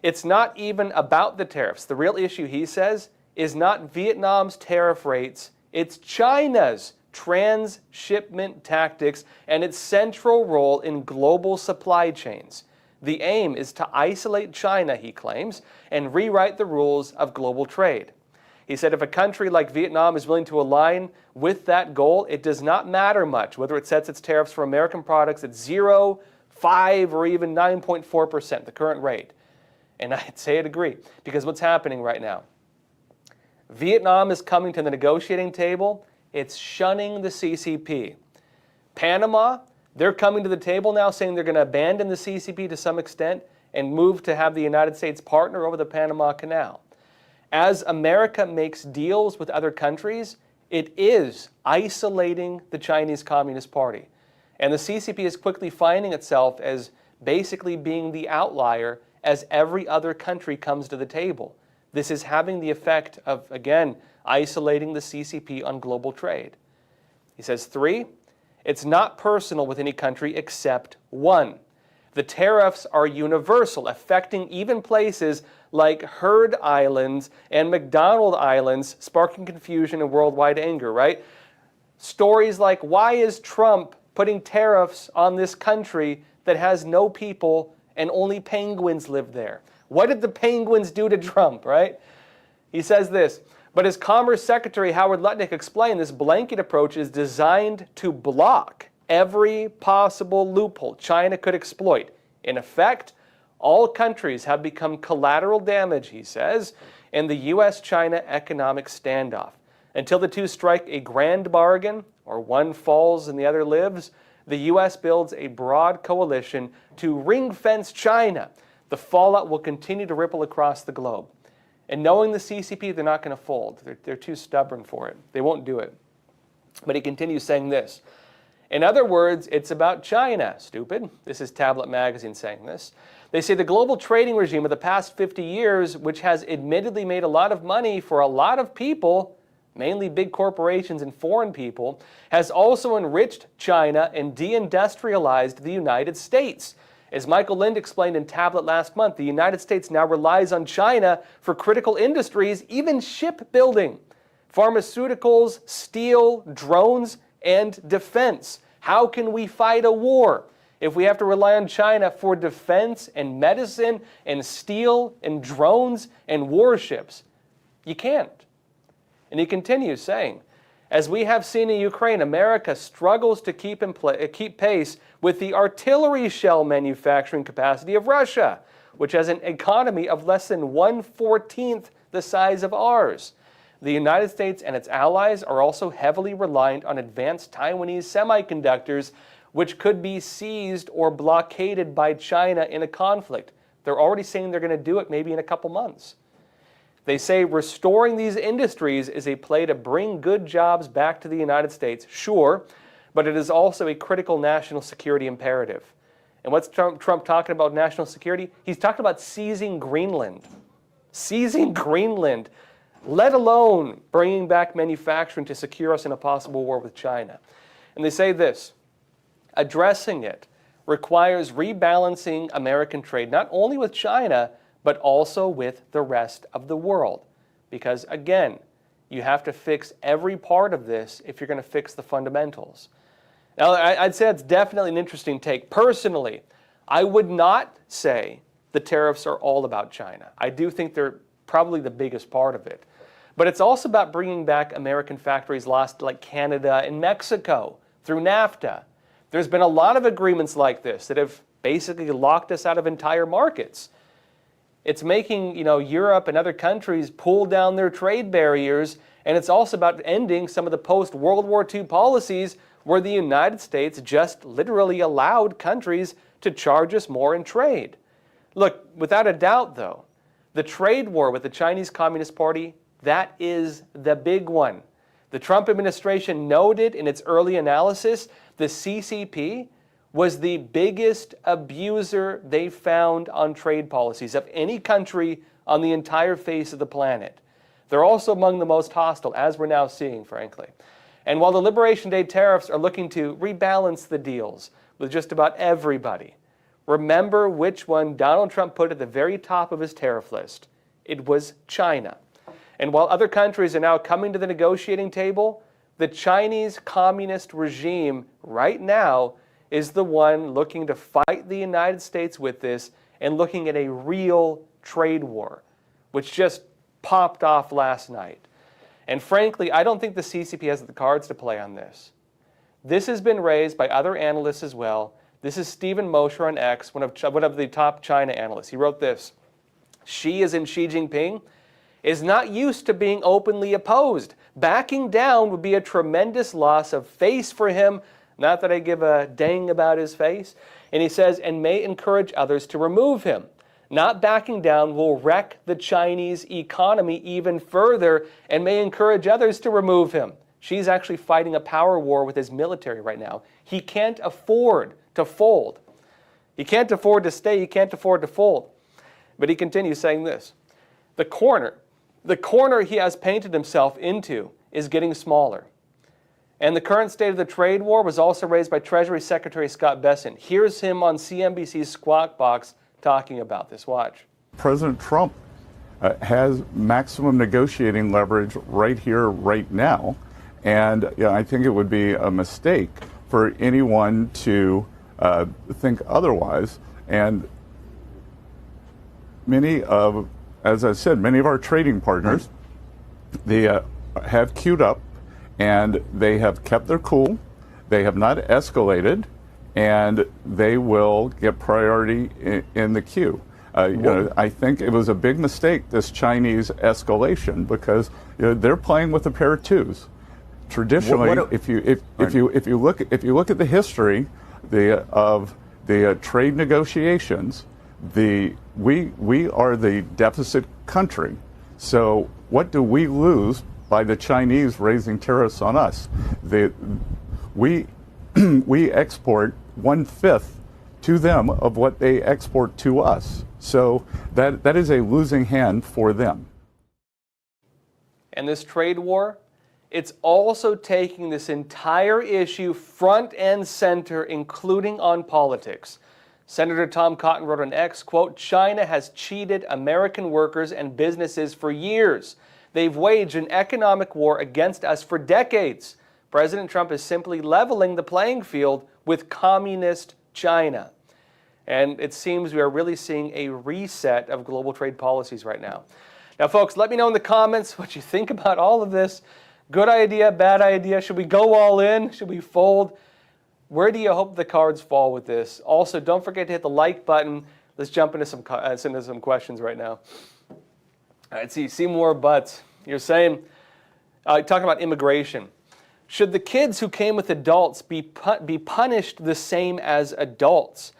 it's not even about the tariffs. The real issue, he says, is not Vietnam's tariff rates, it's China's transshipment tactics and its central role in global supply chains. The aim is to isolate China, he claims, and rewrite the rules of global trade. He said if a country like Vietnam is willing to align with that goal, it does not matter much whether it sets its tariffs for American products at 0, 5, or even 9.4%, the current rate. And I'd say I'd agree, because what's happening right now? Vietnam is coming to the negotiating table. It's shunning the CCP. Panama, They're coming to the table now saying they're going to abandon the CCP to some extent and move to have the United States partner over the Panama Canal. As America makes deals with other countries, it is isolating the Chinese Communist Party. And the CCP is quickly finding itself as basically being the outlier as every other country comes to the table. This is having the effect of, again, isolating the CCP on global trade. He says, 3, it's not personal with any country except one. The tariffs are universal, affecting even places like Heard Islands and McDonald Islands, sparking confusion and worldwide anger, right? Stories like, why is Trump putting tariffs on this country that has no people and only penguins live there? What did the penguins do to Trump, right? He says this, but as Commerce Secretary Howard Lutnick explained, this blanket approach is designed to block every possible loophole China could exploit. In effect, all countries have become collateral damage, he says, in the U.S.-China economic standoff. Until the two strike a grand bargain, or one falls and the other lives, the U.S. builds a broad coalition to ring-fence China. The fallout will continue to ripple across the globe. And knowing the CCP, they're not going to fold. They're too stubborn for it. They won't do it. But he continues saying this. In other words, it's about China, stupid. This is Tablet Magazine saying this. They say the global trading regime of the past 50 years, which has admittedly made a lot of money for a lot of people, mainly big corporations and foreign people, has also enriched China and deindustrialized the United States. As Michael Lind explained in Tablet last month, the United States now relies on China for critical industries, even shipbuilding, pharmaceuticals, steel, drones, and defense. How can we fight a war if we have to rely on China for defense and medicine and steel and drones and warships? You can't. And he continues saying, as we have seen in Ukraine, America struggles to keep pace with the artillery shell manufacturing capacity of Russia, which has an economy of less than 1/14 the size of ours. The United States and its allies are also heavily reliant on advanced Taiwanese semiconductors, which could be seized or blockaded by China in a conflict. They're already saying they're going to do it maybe in a couple months. They say restoring these industries is a play to bring good jobs back to the United States, sure, but it is also a critical national security imperative. And what's Trump talking about national security? He's talking about seizing Greenland. Seizing Greenland, let alone bringing back manufacturing to secure us in a possible war with China. And they say this, addressing it requires rebalancing American trade, not only with China, but also with the rest of the world. Because again, you have to fix every part of this if you're going to fix the fundamentals. Now, I'd say that's definitely an interesting take. Personally, I would not say the tariffs are all about China. I do think they're probably the biggest part of it. But it's also about bringing back American factories lost like Canada and Mexico through NAFTA. There's been a lot of agreements like this that have basically locked us out of entire markets. It's making, Europe and other countries pull down their trade barriers, and it's also about ending some of the post-World War II policies where the United States just literally allowed countries to charge us more in trade. Look, without a doubt, though, the trade war with the Chinese Communist Party, that is the big one. The Trump administration noted in its early analysis the CCP was the biggest abuser they found on trade policies of any country on the entire face of the planet. They're also among the most hostile, as we're now seeing, frankly. And while the Liberation Day tariffs are looking to rebalance the deals with just about everybody, remember which one Donald Trump put at the very top of his tariff list. It was China. And while other countries are now coming to the negotiating table, the Chinese communist regime right now is the one looking to fight the United States with this and looking at a real trade war, which just popped off last night. And frankly, I don't think the CCP has the cards to play on this. This has been raised by other analysts as well. This is Stephen Mosher on X, one of the top China analysts. He wrote this, Xi, as in Xi Jinping, is not used to being openly opposed. Backing down would be a tremendous loss of face for him, Not that I give a dang about his face. And he says, and may encourage others to remove him. Not backing down will wreck the Chinese economy even further and may encourage others to remove him. Xi's actually fighting a power war with his military right now. He can't afford to fold. He can't afford to stay. He can't afford to fold. But he continues saying this. The corner he has painted himself into is getting smaller. And the current state of the trade war was also raised by Treasury Secretary Scott Bessent. Here's him on CNBC's Squawk Box talking about this. Watch. President Trump has maximum negotiating leverage right here, right now. And I think it would be a mistake for anyone to think otherwise. And as I said, many of our trading partners, they have queued up and they have kept their cool. They have not escalated, and they will get priority in the queue. I think it was a big mistake, this Chinese escalation, because they're playing with a pair of traditionally, if you look at the history of the trade negotiations, we are the deficit country. So what do we lose by the Chinese raising tariffs on us? We export 1/5 to them of what they export to us. So that is a losing hand for them. And this trade war, it's also taking this entire issue front and center, including on politics. Senator Tom Cotton wrote on X, quote, China has cheated American workers and businesses for years. They've waged an economic war against us for decades. President Trump is simply leveling the playing field with communist China. And it seems we are really seeing a reset of global trade policies right now. Now, folks, let me know in the comments what you think about all of this. Good idea, bad idea? Should we go all in? Should we fold? Where do you hope the cards fall with this? Also, don't forget to hit the like button. Let's jump into some questions right now. All right, see more butts. You're saying, talking about immigration. Should the kids who came with adults be punished the same as adults?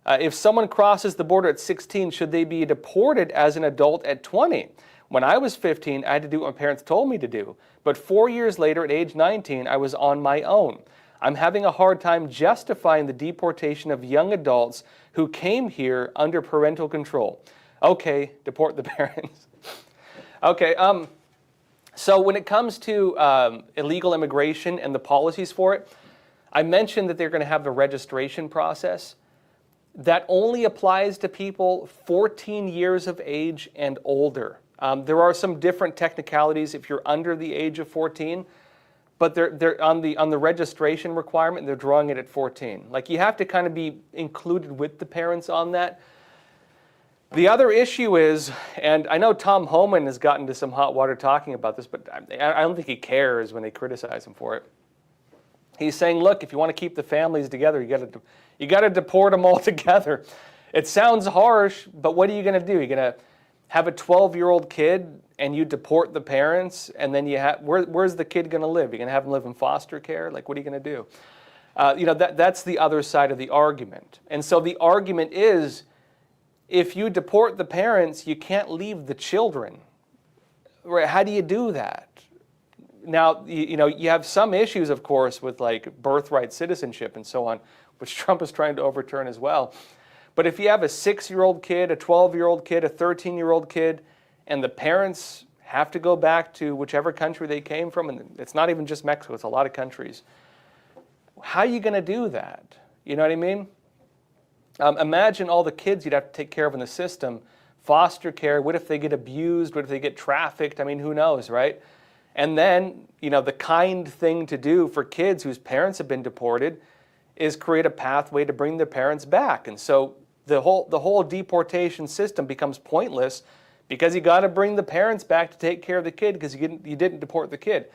If someone crosses the border at 16, should they be deported as an adult at 20? When I was 15, I had to do what my parents told me to do. But 4 years later, at age 19, I was on my own. I'm having a hard time justifying the deportation of young adults who came here under parental control. Okay, deport the parents. Okay, so when it comes to illegal immigration and the policies for it, I mentioned that they're going to have the registration process. That only applies to people 14 years of age and older. There are some different technicalities if you're under the age of 14, but they're on the registration requirement, they're drawing it at 14. Like, you have to kind of be included with the parents on that. The other issue is, and I know Tom Homan has gotten into some hot water talking about this, but I don't think he cares when they criticize him for it. He's saying, look, if you want to keep the families together, you got to deport them all together. It sounds harsh, but what are you going to do? You're going to have a 12-year-old kid and you deport the parents, and then where's the kid going to live? You're going to have him live in foster care? Like, what are you going to do? That's the other side of the argument. And so the argument is, if you deport the parents, you can't leave the children. Right? How do you do that? Now, you have some issues, of course, with like birthright citizenship and so on, which Trump is trying to overturn as well. But if you have a 6-year-old kid, a 12-year-old kid, a 13-year-old kid, and the parents have to go back to whichever country they came from, and it's not even just Mexico, it's a lot of countries, how are you going to do that? You know what I mean? Imagine all the kids you'd have to take care of in the system. Foster care, what if they get abused? What if they get trafficked? I mean, who knows, right? And then, the kind thing to do for kids whose parents have been deported is create a pathway to bring their parents back. And so the whole deportation system becomes pointless because you got to bring the parents back to take care of the kid because you didn't deport the kid.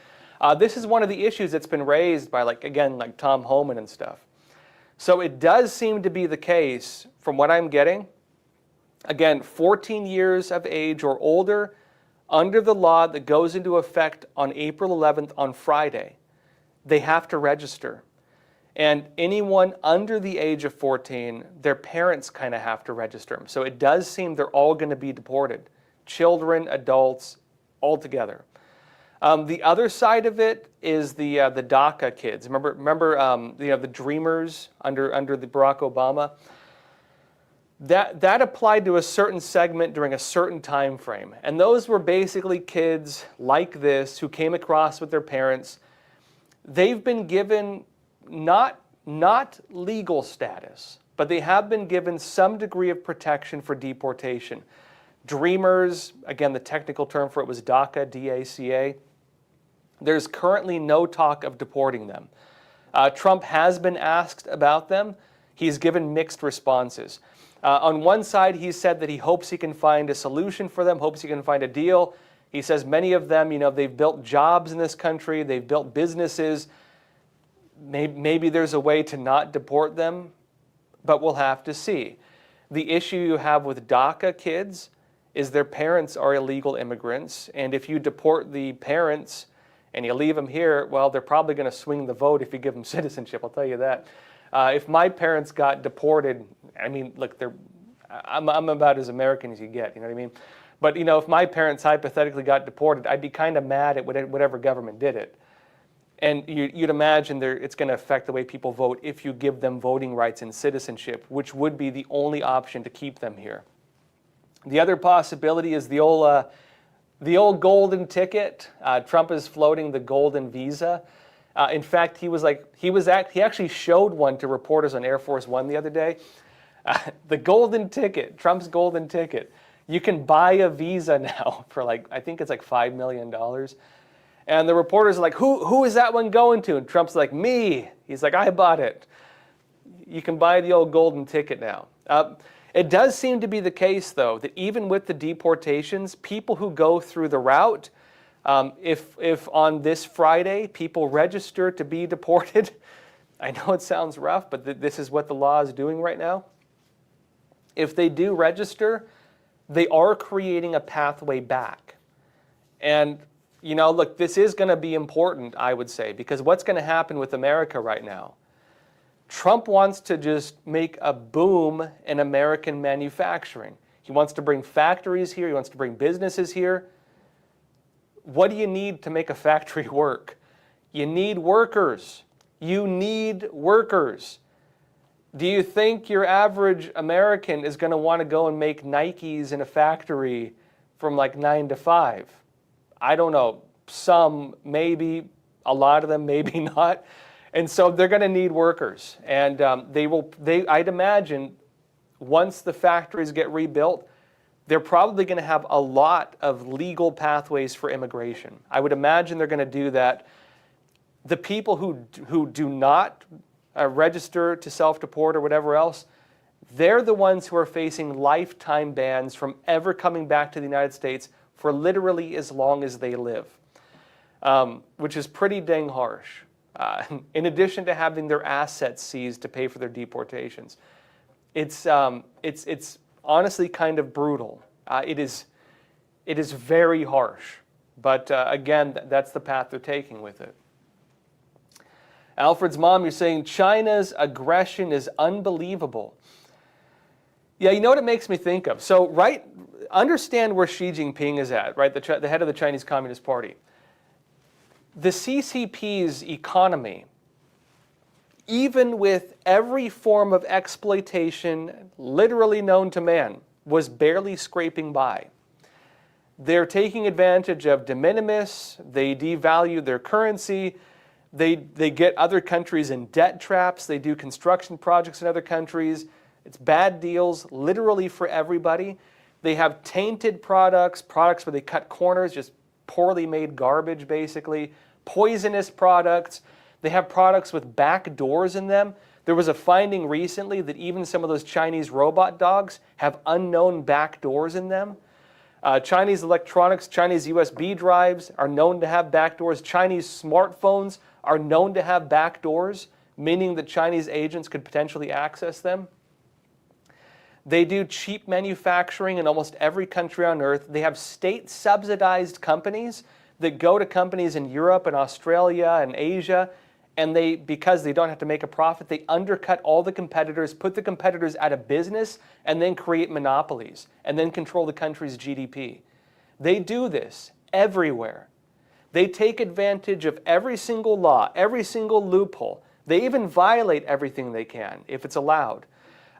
This is one of the issues that's been raised by, like Tom Homan and stuff. So it does seem to be the case, from what I'm getting, again, 14 years of age or older, under the law that goes into effect on April 11th on Friday, they have to register. And anyone under the age of 14, their parents kind of have to register them. So it does seem they're all going to be deported. Children, adults, all together. The other side of it is the DACA kids. Remember the Dreamers under the Barack Obama? That applied to a certain segment during a certain time frame. And those were basically kids like this who came across with their parents. They've been given not legal status, but they have been given some degree of protection for deportation. Dreamers, again, the technical term for it was DACA, D-A-C-A. There's currently no talk of deporting them. Trump has been asked about them. He's given mixed responses. On one side, he said that he hopes he can find a solution for them, hopes he can find a deal. He says many of them, they've built jobs in this country, they've built businesses. Maybe there's a way to not deport them, but we'll have to see. The issue you have with DACA kids is their parents are illegal immigrants, and if you deport the parents and you leave them here, well, they're probably going to swing the vote if you give them citizenship, I'll tell you that. If my parents got deported, look, I'm about as American as you get, you know what I mean? But, if my parents hypothetically got deported, I'd be kind of mad at whatever government did it. And you'd imagine it's going to affect the way people vote if you give them voting rights and citizenship, which would be the only option to keep them here. The other possibility is the old golden ticket. Trump is floating the golden visa. In fact, he actually showed one to reporters on Air Force One the other day. The golden ticket, Trump's golden ticket. You can buy a visa now for I think it's $5 million. And the reporters are like, who is that one going to? And Trump's like, me. He's like, I bought it. You can buy the old golden ticket now. It does seem to be the case, though, that even with the deportations, people who go through the route, if on this Friday people register to be deported, I know it sounds rough, but this is what the law is doing right now. If they do register, they are creating a pathway back. And, look, this is going to be important, I would say, because what's going to happen with America right now? Trump wants to just make a boom in American manufacturing. He wants to bring factories here. He wants to bring businesses here. What do you need to make a factory work? You need workers. You need workers. Do you think your average American is going to want to go and make Nikes in a factory from 9 to 5? I don't know. Some, maybe. A lot of them, maybe not. And so they're going to need workers. And I'd imagine once the factories get rebuilt, they're probably going to have a lot of legal pathways for immigration. I would imagine they're going to do that. The people who do not register to self-deport or whatever else, they're the ones who are facing lifetime bans from ever coming back to the United States for literally as long as they live, which is pretty dang harsh. In addition to having their assets seized to pay for their deportations. It's honestly kind of brutal. It is very harsh. But again, that's the path they're taking with it. Alfred's mom, you're saying China's aggression is unbelievable. Yeah, you know what it makes me think of? So, understand where Xi Jinping is at, right? The head of the Chinese Communist Party. The CCP's economy, even with every form of exploitation literally known to man, was barely scraping by. They're taking advantage of de minimis, they devalue their currency, they get other countries in debt traps, they do construction projects in other countries. It's bad deals literally for everybody. They have tainted products where they cut corners, just poorly made garbage basically, poisonous products. They have products with back doors in them. There was a finding recently that even some of those Chinese robot dogs have unknown back doors in them. Chinese electronics, Chinese USB drives are known to have back doors. Chinese smartphones are known to have back doors, meaning that Chinese agents could potentially access them. They do cheap manufacturing in almost every country on earth. They have state-subsidized companies that go to companies in Europe and Australia and Asia and because they don't have to make a profit, they undercut all the competitors, put the competitors out of business, and then create monopolies, and then control the country's GDP. They do this everywhere. They take advantage of every single law, every single loophole. They even violate everything they can, if it's allowed.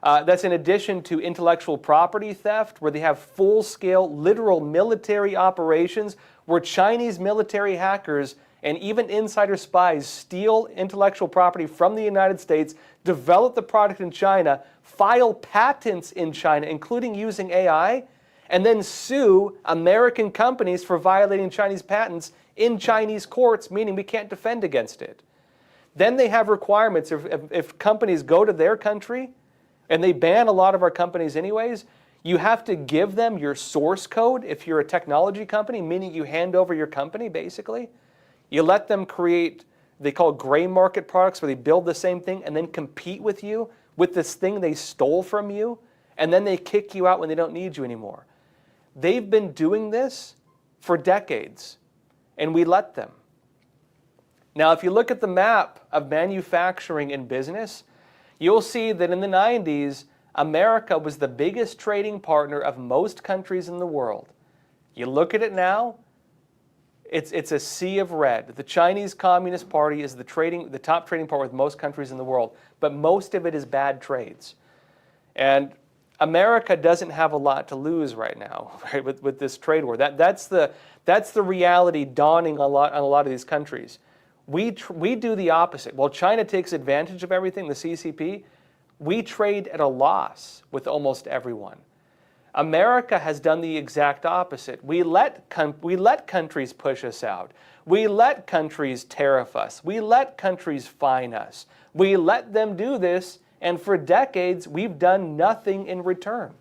That's in addition to intellectual property theft, where they have full-scale, literal military operations, where Chinese military hackers and even insider spies steal intellectual property from the United States, develop the product in China, file patents in China, including using AI, and then sue American companies for violating Chinese patents in Chinese courts, meaning we can't defend against it. Then they have requirements. If companies go to their country, and they ban a lot of our companies anyways, you have to give them your source code if you're a technology company, meaning you hand over your company, basically. You let them create, they call gray market products, where they build the same thing and then compete with you with this thing they stole from you, and then they kick you out when they don't need you anymore. They've been doing this for decades, and we let them. Now, if you look at the map of manufacturing and business, you'll see that in the 90s, America was the biggest trading partner of most countries in the world. You look at it now, it's a sea of red. The Chinese Communist Party is the top trading partner with most countries in the world, but most of it is bad trades. And America doesn't have a lot to lose right now, right, with this trade war. That's the reality dawning on a lot of these countries. We do the opposite. While China takes advantage of everything, the CCP, we trade at a loss with almost everyone. America has done the exact opposite. We let countries push us out. We let countries tariff us. We let countries fine us. We let them do this, and for decades, we've done nothing in return.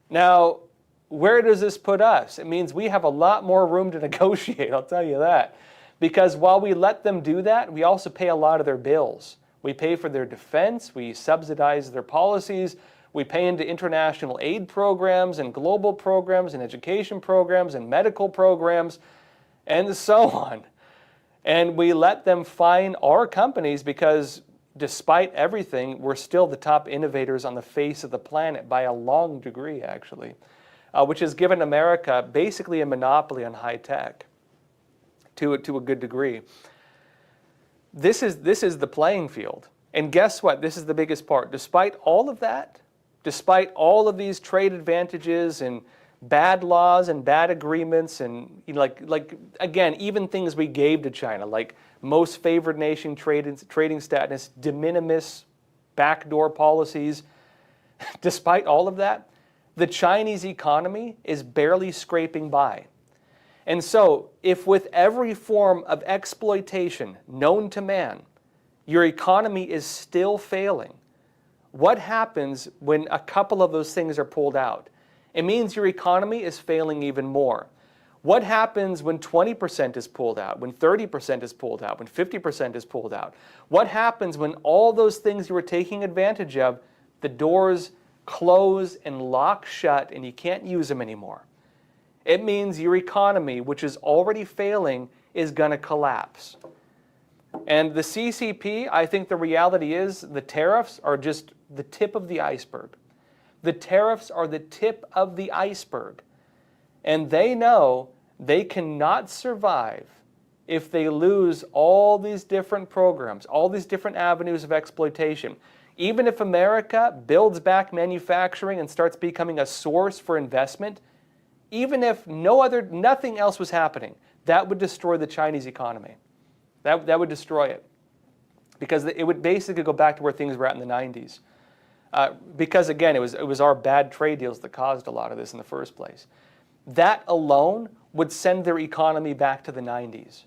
Now, where does this put us? It means we have a lot more room to negotiate, I'll tell you that. Because while we let them do that, we also pay a lot of their bills. We pay for their defense, we subsidize their policies, we pay into international aid programs and global programs and education programs and medical programs and so on. And we let them fine our companies because despite everything, we're still the top innovators on the face of the planet by a long degree, actually, which has given America basically a monopoly on high tech to a good degree. This is the playing field. And guess what? This is the biggest part. Despite all of that, despite all of these trade advantages and bad laws and bad agreements and like again, even things we gave to China, like most favored nation trading status, de minimis, backdoor policies, despite all of that, the Chinese economy is barely scraping by. And so, if with every form of exploitation known to man, your economy is still failing, what happens when a couple of those things are pulled out? It means your economy is failing even more. What happens when 20% is pulled out, when 30% is pulled out, when 50% is pulled out? What happens when all those things you were taking advantage of, the doors close and lock shut and you can't use them anymore? It means your economy, which is already failing, is going to collapse. And the CCP, I think the reality is the tariffs are just the tip of the iceberg. The tariffs are the tip of the iceberg. And they know they cannot survive if they lose all these different programs, all these different avenues of exploitation. Even if America builds back manufacturing and starts becoming a source for investment, even if nothing else was happening, that would destroy the Chinese economy. That would destroy it. Because it would basically go back to where things were at in the 90s. Because again, it was our bad trade deals that caused a lot of this in the first place. That alone would send their economy back to the 90s,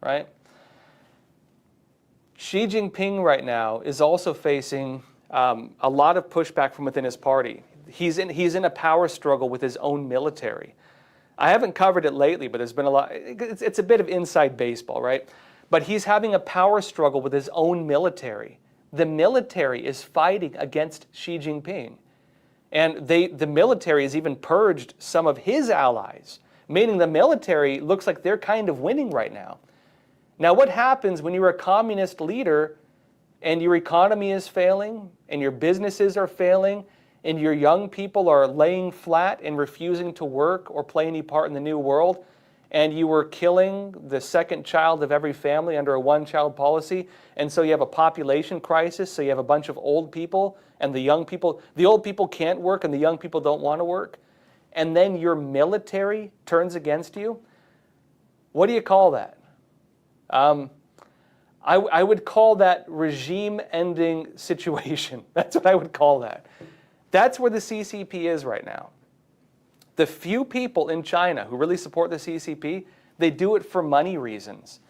right? Xi Jinping right now is also facing a lot of pushback from within his party. He's in a power struggle with his own military. I haven't covered it lately, but there's been a lot. It's a bit of inside baseball, right? But he's having a power struggle with his own military. The military is fighting against Xi Jinping. And the military has even purged some of his allies, meaning the military looks like they're kind of winning right now. Now, what happens when you're a communist leader and your economy is failing and your businesses are failing and your young people are laying flat and refusing to work or play any part in the new world, and you were killing the second child of every family under a one-child policy, and so you have a population crisis, so you have a bunch of old people, and the old people can't work and the young people don't want to work, and then your military turns against you? What do you call that? I would call that regime-ending situation. That's what I would call that. That's where the CCP is right now. The few people in China who really support the CCP, they do it for money reasons.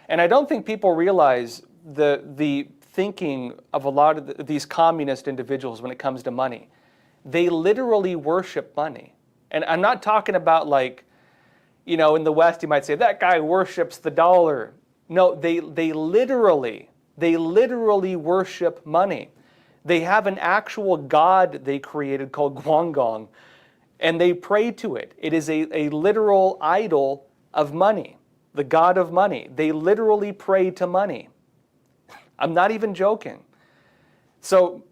And I don't think people realize the thinking of a lot of these communist individuals when it comes to money. They literally worship money. And I'm not talking about like, you know, in the West you might say, that guy worships the dollar. No, they literally worship money. They have an actual god they created called Guangdong, and they pray to it. It is a literal idol of money, the god of money. They literally pray to money. I'm not even joking. So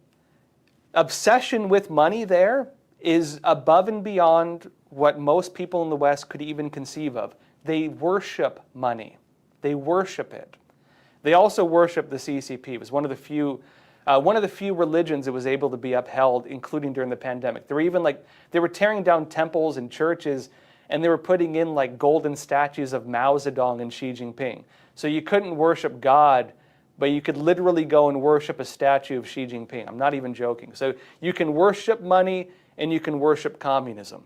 obsession with money there is above and beyond what most people in the West could even conceive of. They worship money. They worship it. They also worship the CCP. It was one of the few religions that was able to be upheld, including during the pandemic. They were tearing down temples and churches, and they were putting in like golden statues of Mao Zedong and Xi Jinping. So you couldn't worship God, but you could literally go and worship a statue of Xi Jinping. I'm not even joking. So you can worship money and you can worship communism.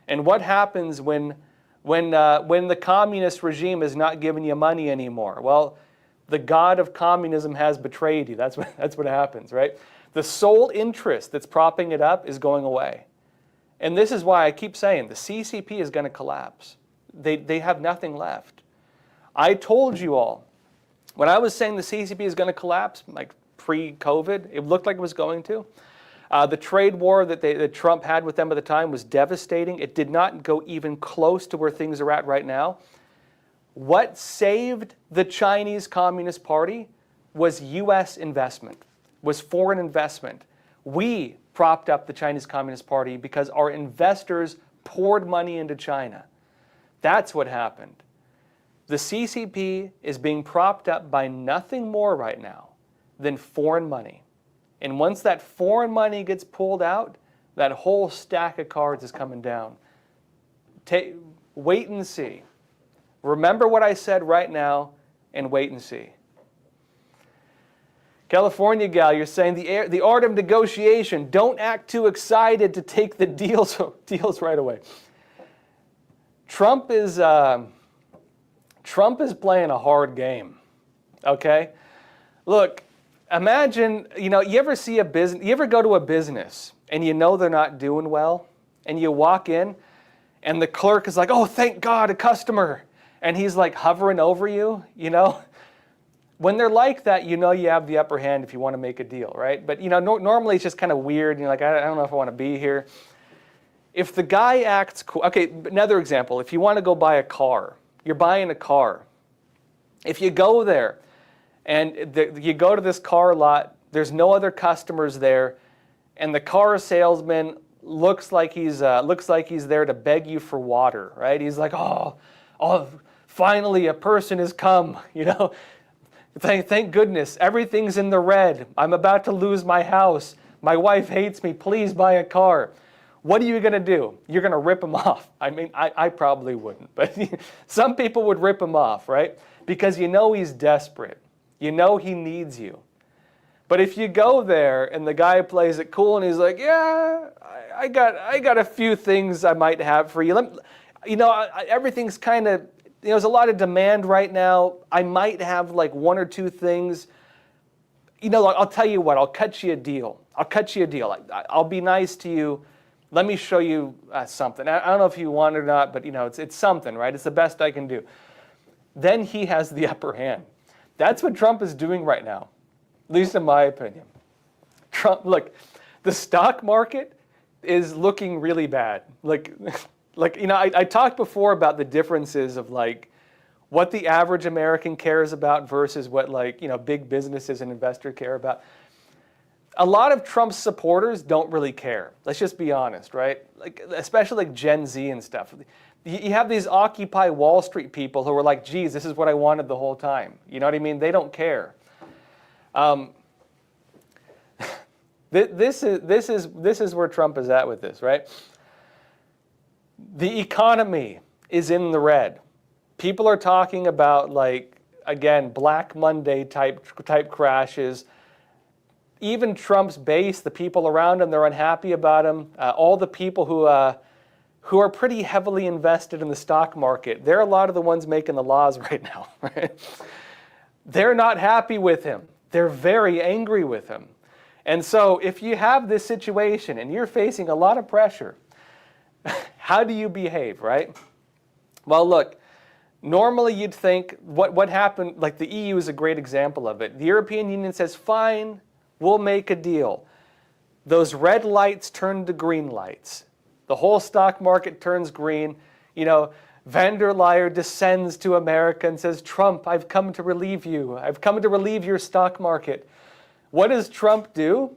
And what happens when the communist regime is not giving you money anymore? Well, the god of communism has betrayed you. That's what happens, right? The sole interest that's propping it up is going away. And this is why I keep saying the CCP is going to collapse. They have nothing left. I told you all, when I was saying the CCP is going to collapse, like pre-COVID, it looked like it was going to. The trade war that Trump had with them at the time was devastating. It did not go even close to where things are at right now. What saved the Chinese Communist Party was U.S. investment, was foreign investment. We propped up the Chinese Communist Party because our investors poured money into China. That's what happened. The CCP is being propped up by nothing more right now than foreign money. And once that foreign money gets pulled out, that whole stack of cards is coming down. Wait and see. Remember what I said right now and wait and see. California gal, you're saying the art of negotiation. Don't act too excited to take the deals right away. Trump is playing a hard game. Okay? Look, imagine, you ever go to a business and you know they're not doing well, and you walk in and the clerk is like, "Oh, thank God, a customer." And he's like hovering over you, you know? When they're like that, you know you have the upper hand if you want to make a deal, right? But normally it's just kind of weird, and you're like, I don't know if I want to be here. If the guy acts cool, okay, another example, if you want to go buy a car, you're buying a car. If you go there and you go to this car lot, there's no other customers there, and the car salesman looks like he's there to beg you for water, right? He's like, oh, finally a person has come, you know. Thank goodness, everything's in the red. I'm about to lose my house. My wife hates me. Please buy a car. What are you going to do? You're going to rip him off. I mean, I probably wouldn't, but some people would rip him off, right? Because you know he's desperate. You know he needs you. But if you go there and the guy plays it cool and he's like, "Yeah, I got a few things I might have for you. Everything's kind of, there's a lot of demand right now. I might have like one or two things. I'll tell you what, I'll cut you a deal. I'll be nice to you. Let me show you something. I don't know if you want it or not, but it's something, right? It's the best I can do." Then he has the upper hand. That's what Trump is doing right now, at least in my opinion. Trump, look, the stock market is looking really bad. I talked before about the differences of like what the average American cares about versus what, like, big businesses and investors care about. A lot of Trump's supporters don't really care. Let's just be honest, right? Like, especially like Gen Z and stuff. You have these Occupy Wall Street people who are like, geez, this is what I wanted the whole time. You know what I mean? They don't care. This is where Trump is at with this, right? The economy is in the red. People are talking about, like, again, Black Monday type crashes. Even Trump's base, the people around him, they're unhappy about him. All the people who are pretty heavily invested in the stock market, they're a lot of the ones making the laws right now. Right? They're not happy with him. They're very angry with him. And so if you have this situation and you're facing a lot of pressure, how do you behave, right? Well, look, normally you'd think what happened, like the EU is a great example of it. The European Union says, fine, we'll make a deal. Those red lights turn to green lights. The whole stock market turns green. Van der Leyen descends to America and says, Trump, I've come to relieve you. I've come to relieve your stock market. What does Trump do?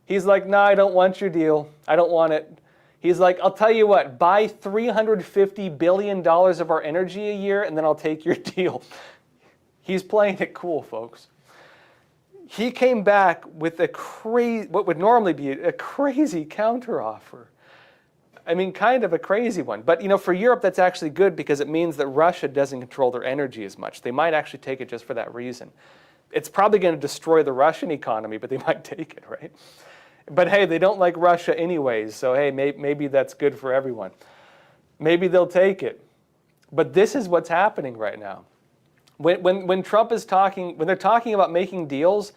He's like, no, I don't want your deal. I don't want it. He's like, I'll tell you what, buy $350 billion of our energy a year and then I'll take your deal. He's playing it cool, folks. He came back with what would normally be a crazy counteroffer. I mean, kind of a crazy one. But, for Europe, that's actually good because it means that Russia doesn't control their energy as much. They might actually take it just for that reason. It's probably going to destroy the Russian economy, but they might take it, right? But hey, they don't like Russia anyways, so hey, maybe that's good for everyone. Maybe they'll take it. But this is what's happening right now. When Trump is talking, when they're talking about making deals,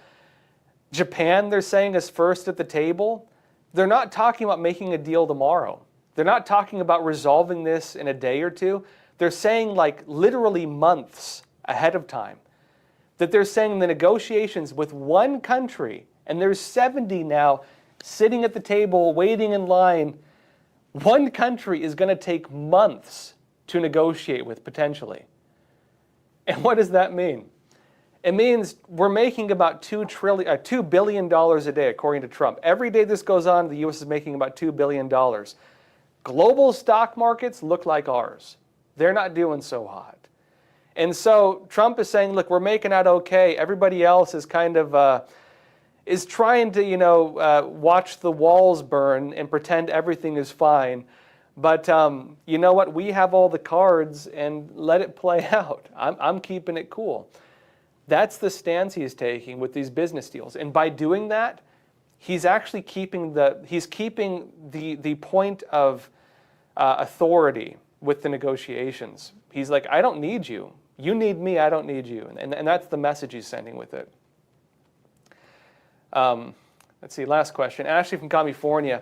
Japan, they're saying, is first at the table. They're not talking about making a deal tomorrow. They're not talking about resolving this in a day or two. They're saying, like, literally months ahead of time. That they're saying the negotiations with one country, and there's 70 now sitting at the table waiting in line, one country is going to take months to negotiate with, potentially. And what does that mean? It means we're making about $2 billion a day, according to Trump. Every day this goes on, the U.S. is making about $2 billion. Global stock markets look like ours. They're not doing so hot. And so Trump is saying, look, we're making out okay. Everybody else is kind of is trying to, watch the walls burn and pretend everything is fine. But you know what? We have all the cards and let it play out. I'm keeping it cool. That's the stance he's taking with these business deals. And by doing that, he's actually keeping the point of authority with the negotiations. He's like, I don't need you. You need me, I don't need you. And that's the message he's sending with it. Let's see, last question. Ashley from California.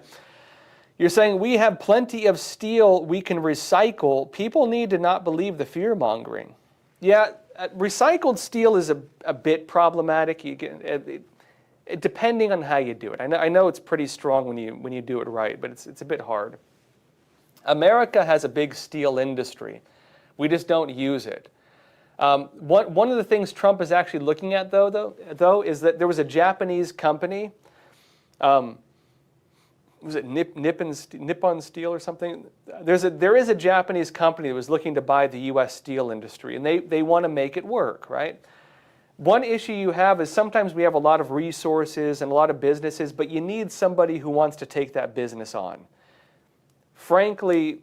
You're saying we have plenty of steel we can recycle. People need to not believe the fear-mongering. Yeah, recycled steel is a bit problematic. Depending on how you do it. I know it's pretty strong when you do it right, but it's a bit hard. America has a big steel industry. We just don't use it. One of the things Trump is actually looking at, though, is that there was a Japanese company. Was it Nippon Steel or something? There is a Japanese company that was looking to buy the U.S. steel industry, and they want to make it work, right? One issue you have is sometimes we have a lot of resources and a lot of businesses, but you need somebody who wants to take that business on. Frankly,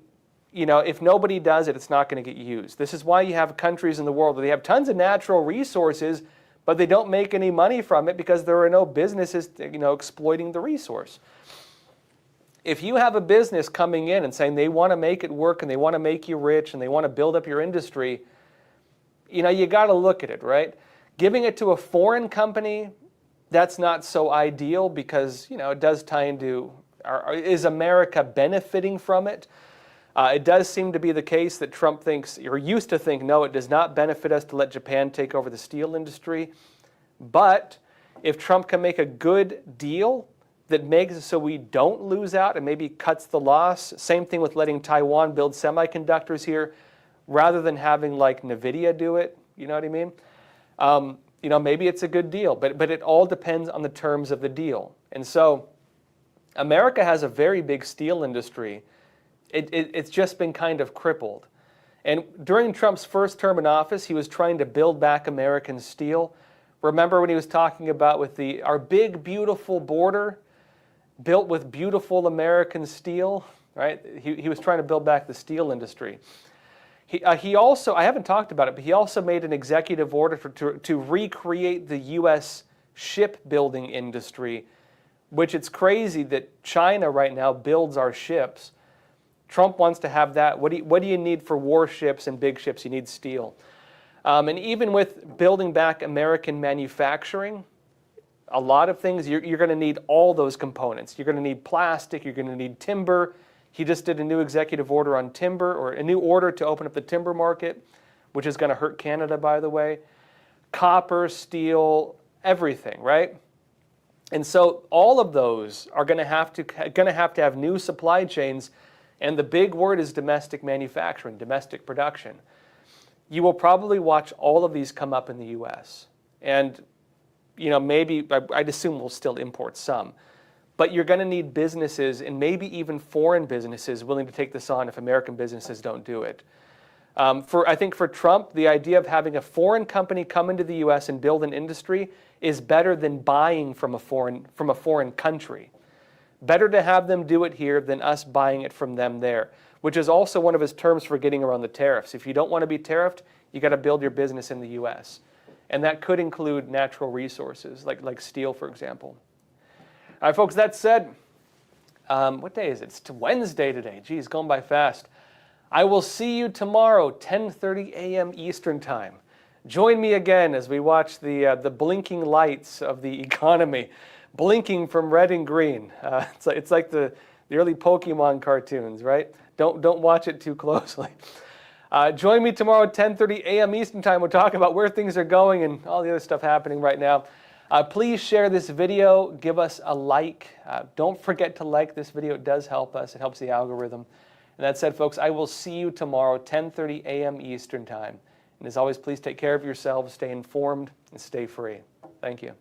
if nobody does it, it's not going to get used. This is why you have countries in the world where they have tons of natural resources, but they don't make any money from it because there are no businesses, exploiting the resource. If you have a business coming in and saying they want to make it work and they want to make you rich and they want to build up your industry, you got to look at it, right? Giving it to a foreign company, that's not so ideal because, it does tie into, is America benefiting from it? It does seem to be the case that Trump thinks, or used to think, no, it does not benefit us to let Japan take over the steel industry. But if Trump can make a good deal that makes it so we don't lose out and maybe cuts the loss, same thing with letting Taiwan build semiconductors here, rather than having like NVIDIA do it. You know what I mean? Maybe it's a good deal, but it all depends on the terms of the deal. And so America has a very big steel industry. It's just been kind of crippled. And during Trump's first term in office, he was trying to build back American steel. Remember when he was talking about with our big, beautiful border built with beautiful American steel, right? He was trying to build back the steel industry. He also, I haven't talked about it, but he also made an executive order to recreate the U.S. shipbuilding industry, which it's crazy that China right now builds our ships. Trump wants to have that. What do you need for warships and big ships? You need steel. And even with building back American manufacturing, a lot of things, you're going to need all those components. You're going to need plastic. You're going to need timber. He just did a new executive order on timber, or a new order to open up the timber market, which is going to hurt Canada, by the way. Copper, steel, everything, right? And so all of those are going to have to have new supply chains, and the big word is domestic manufacturing, domestic production. You will probably watch all of these come up in the U.S. And maybe I'd assume we'll still import some. But you're going to need businesses, and maybe even foreign businesses, willing to take this on if American businesses don't do it. I think for Trump, the idea of having a foreign company come into the U.S. and build an industry is better than buying from a foreign country. Better to have them do it here than us buying it from them there, which is also one of his terms for getting around the tariffs. If you don't want to be tariffed, you got to build your business in the U.S. And that could include natural resources, like steel, for example. All right, folks, that said, what day is it? It's Wednesday today. Geez, going by fast. I will see you tomorrow, 10:30 a.m. Eastern Time. Join me again as we watch the blinking lights of the economy, blinking from red and green. It's like the early Pokemon cartoons, right? Don't watch it too closely. Join me tomorrow at 10:30 a.m. Eastern Time. We'll talk about where things are going and all the other stuff happening right now. Please share this video. Give us a like. Don't forget to like this video. It does help us. It helps the algorithm. And that said, folks, I will see you tomorrow, 10:30 a.m. Eastern Time. And as always, please take care of yourselves, stay informed, and stay free. Thank you.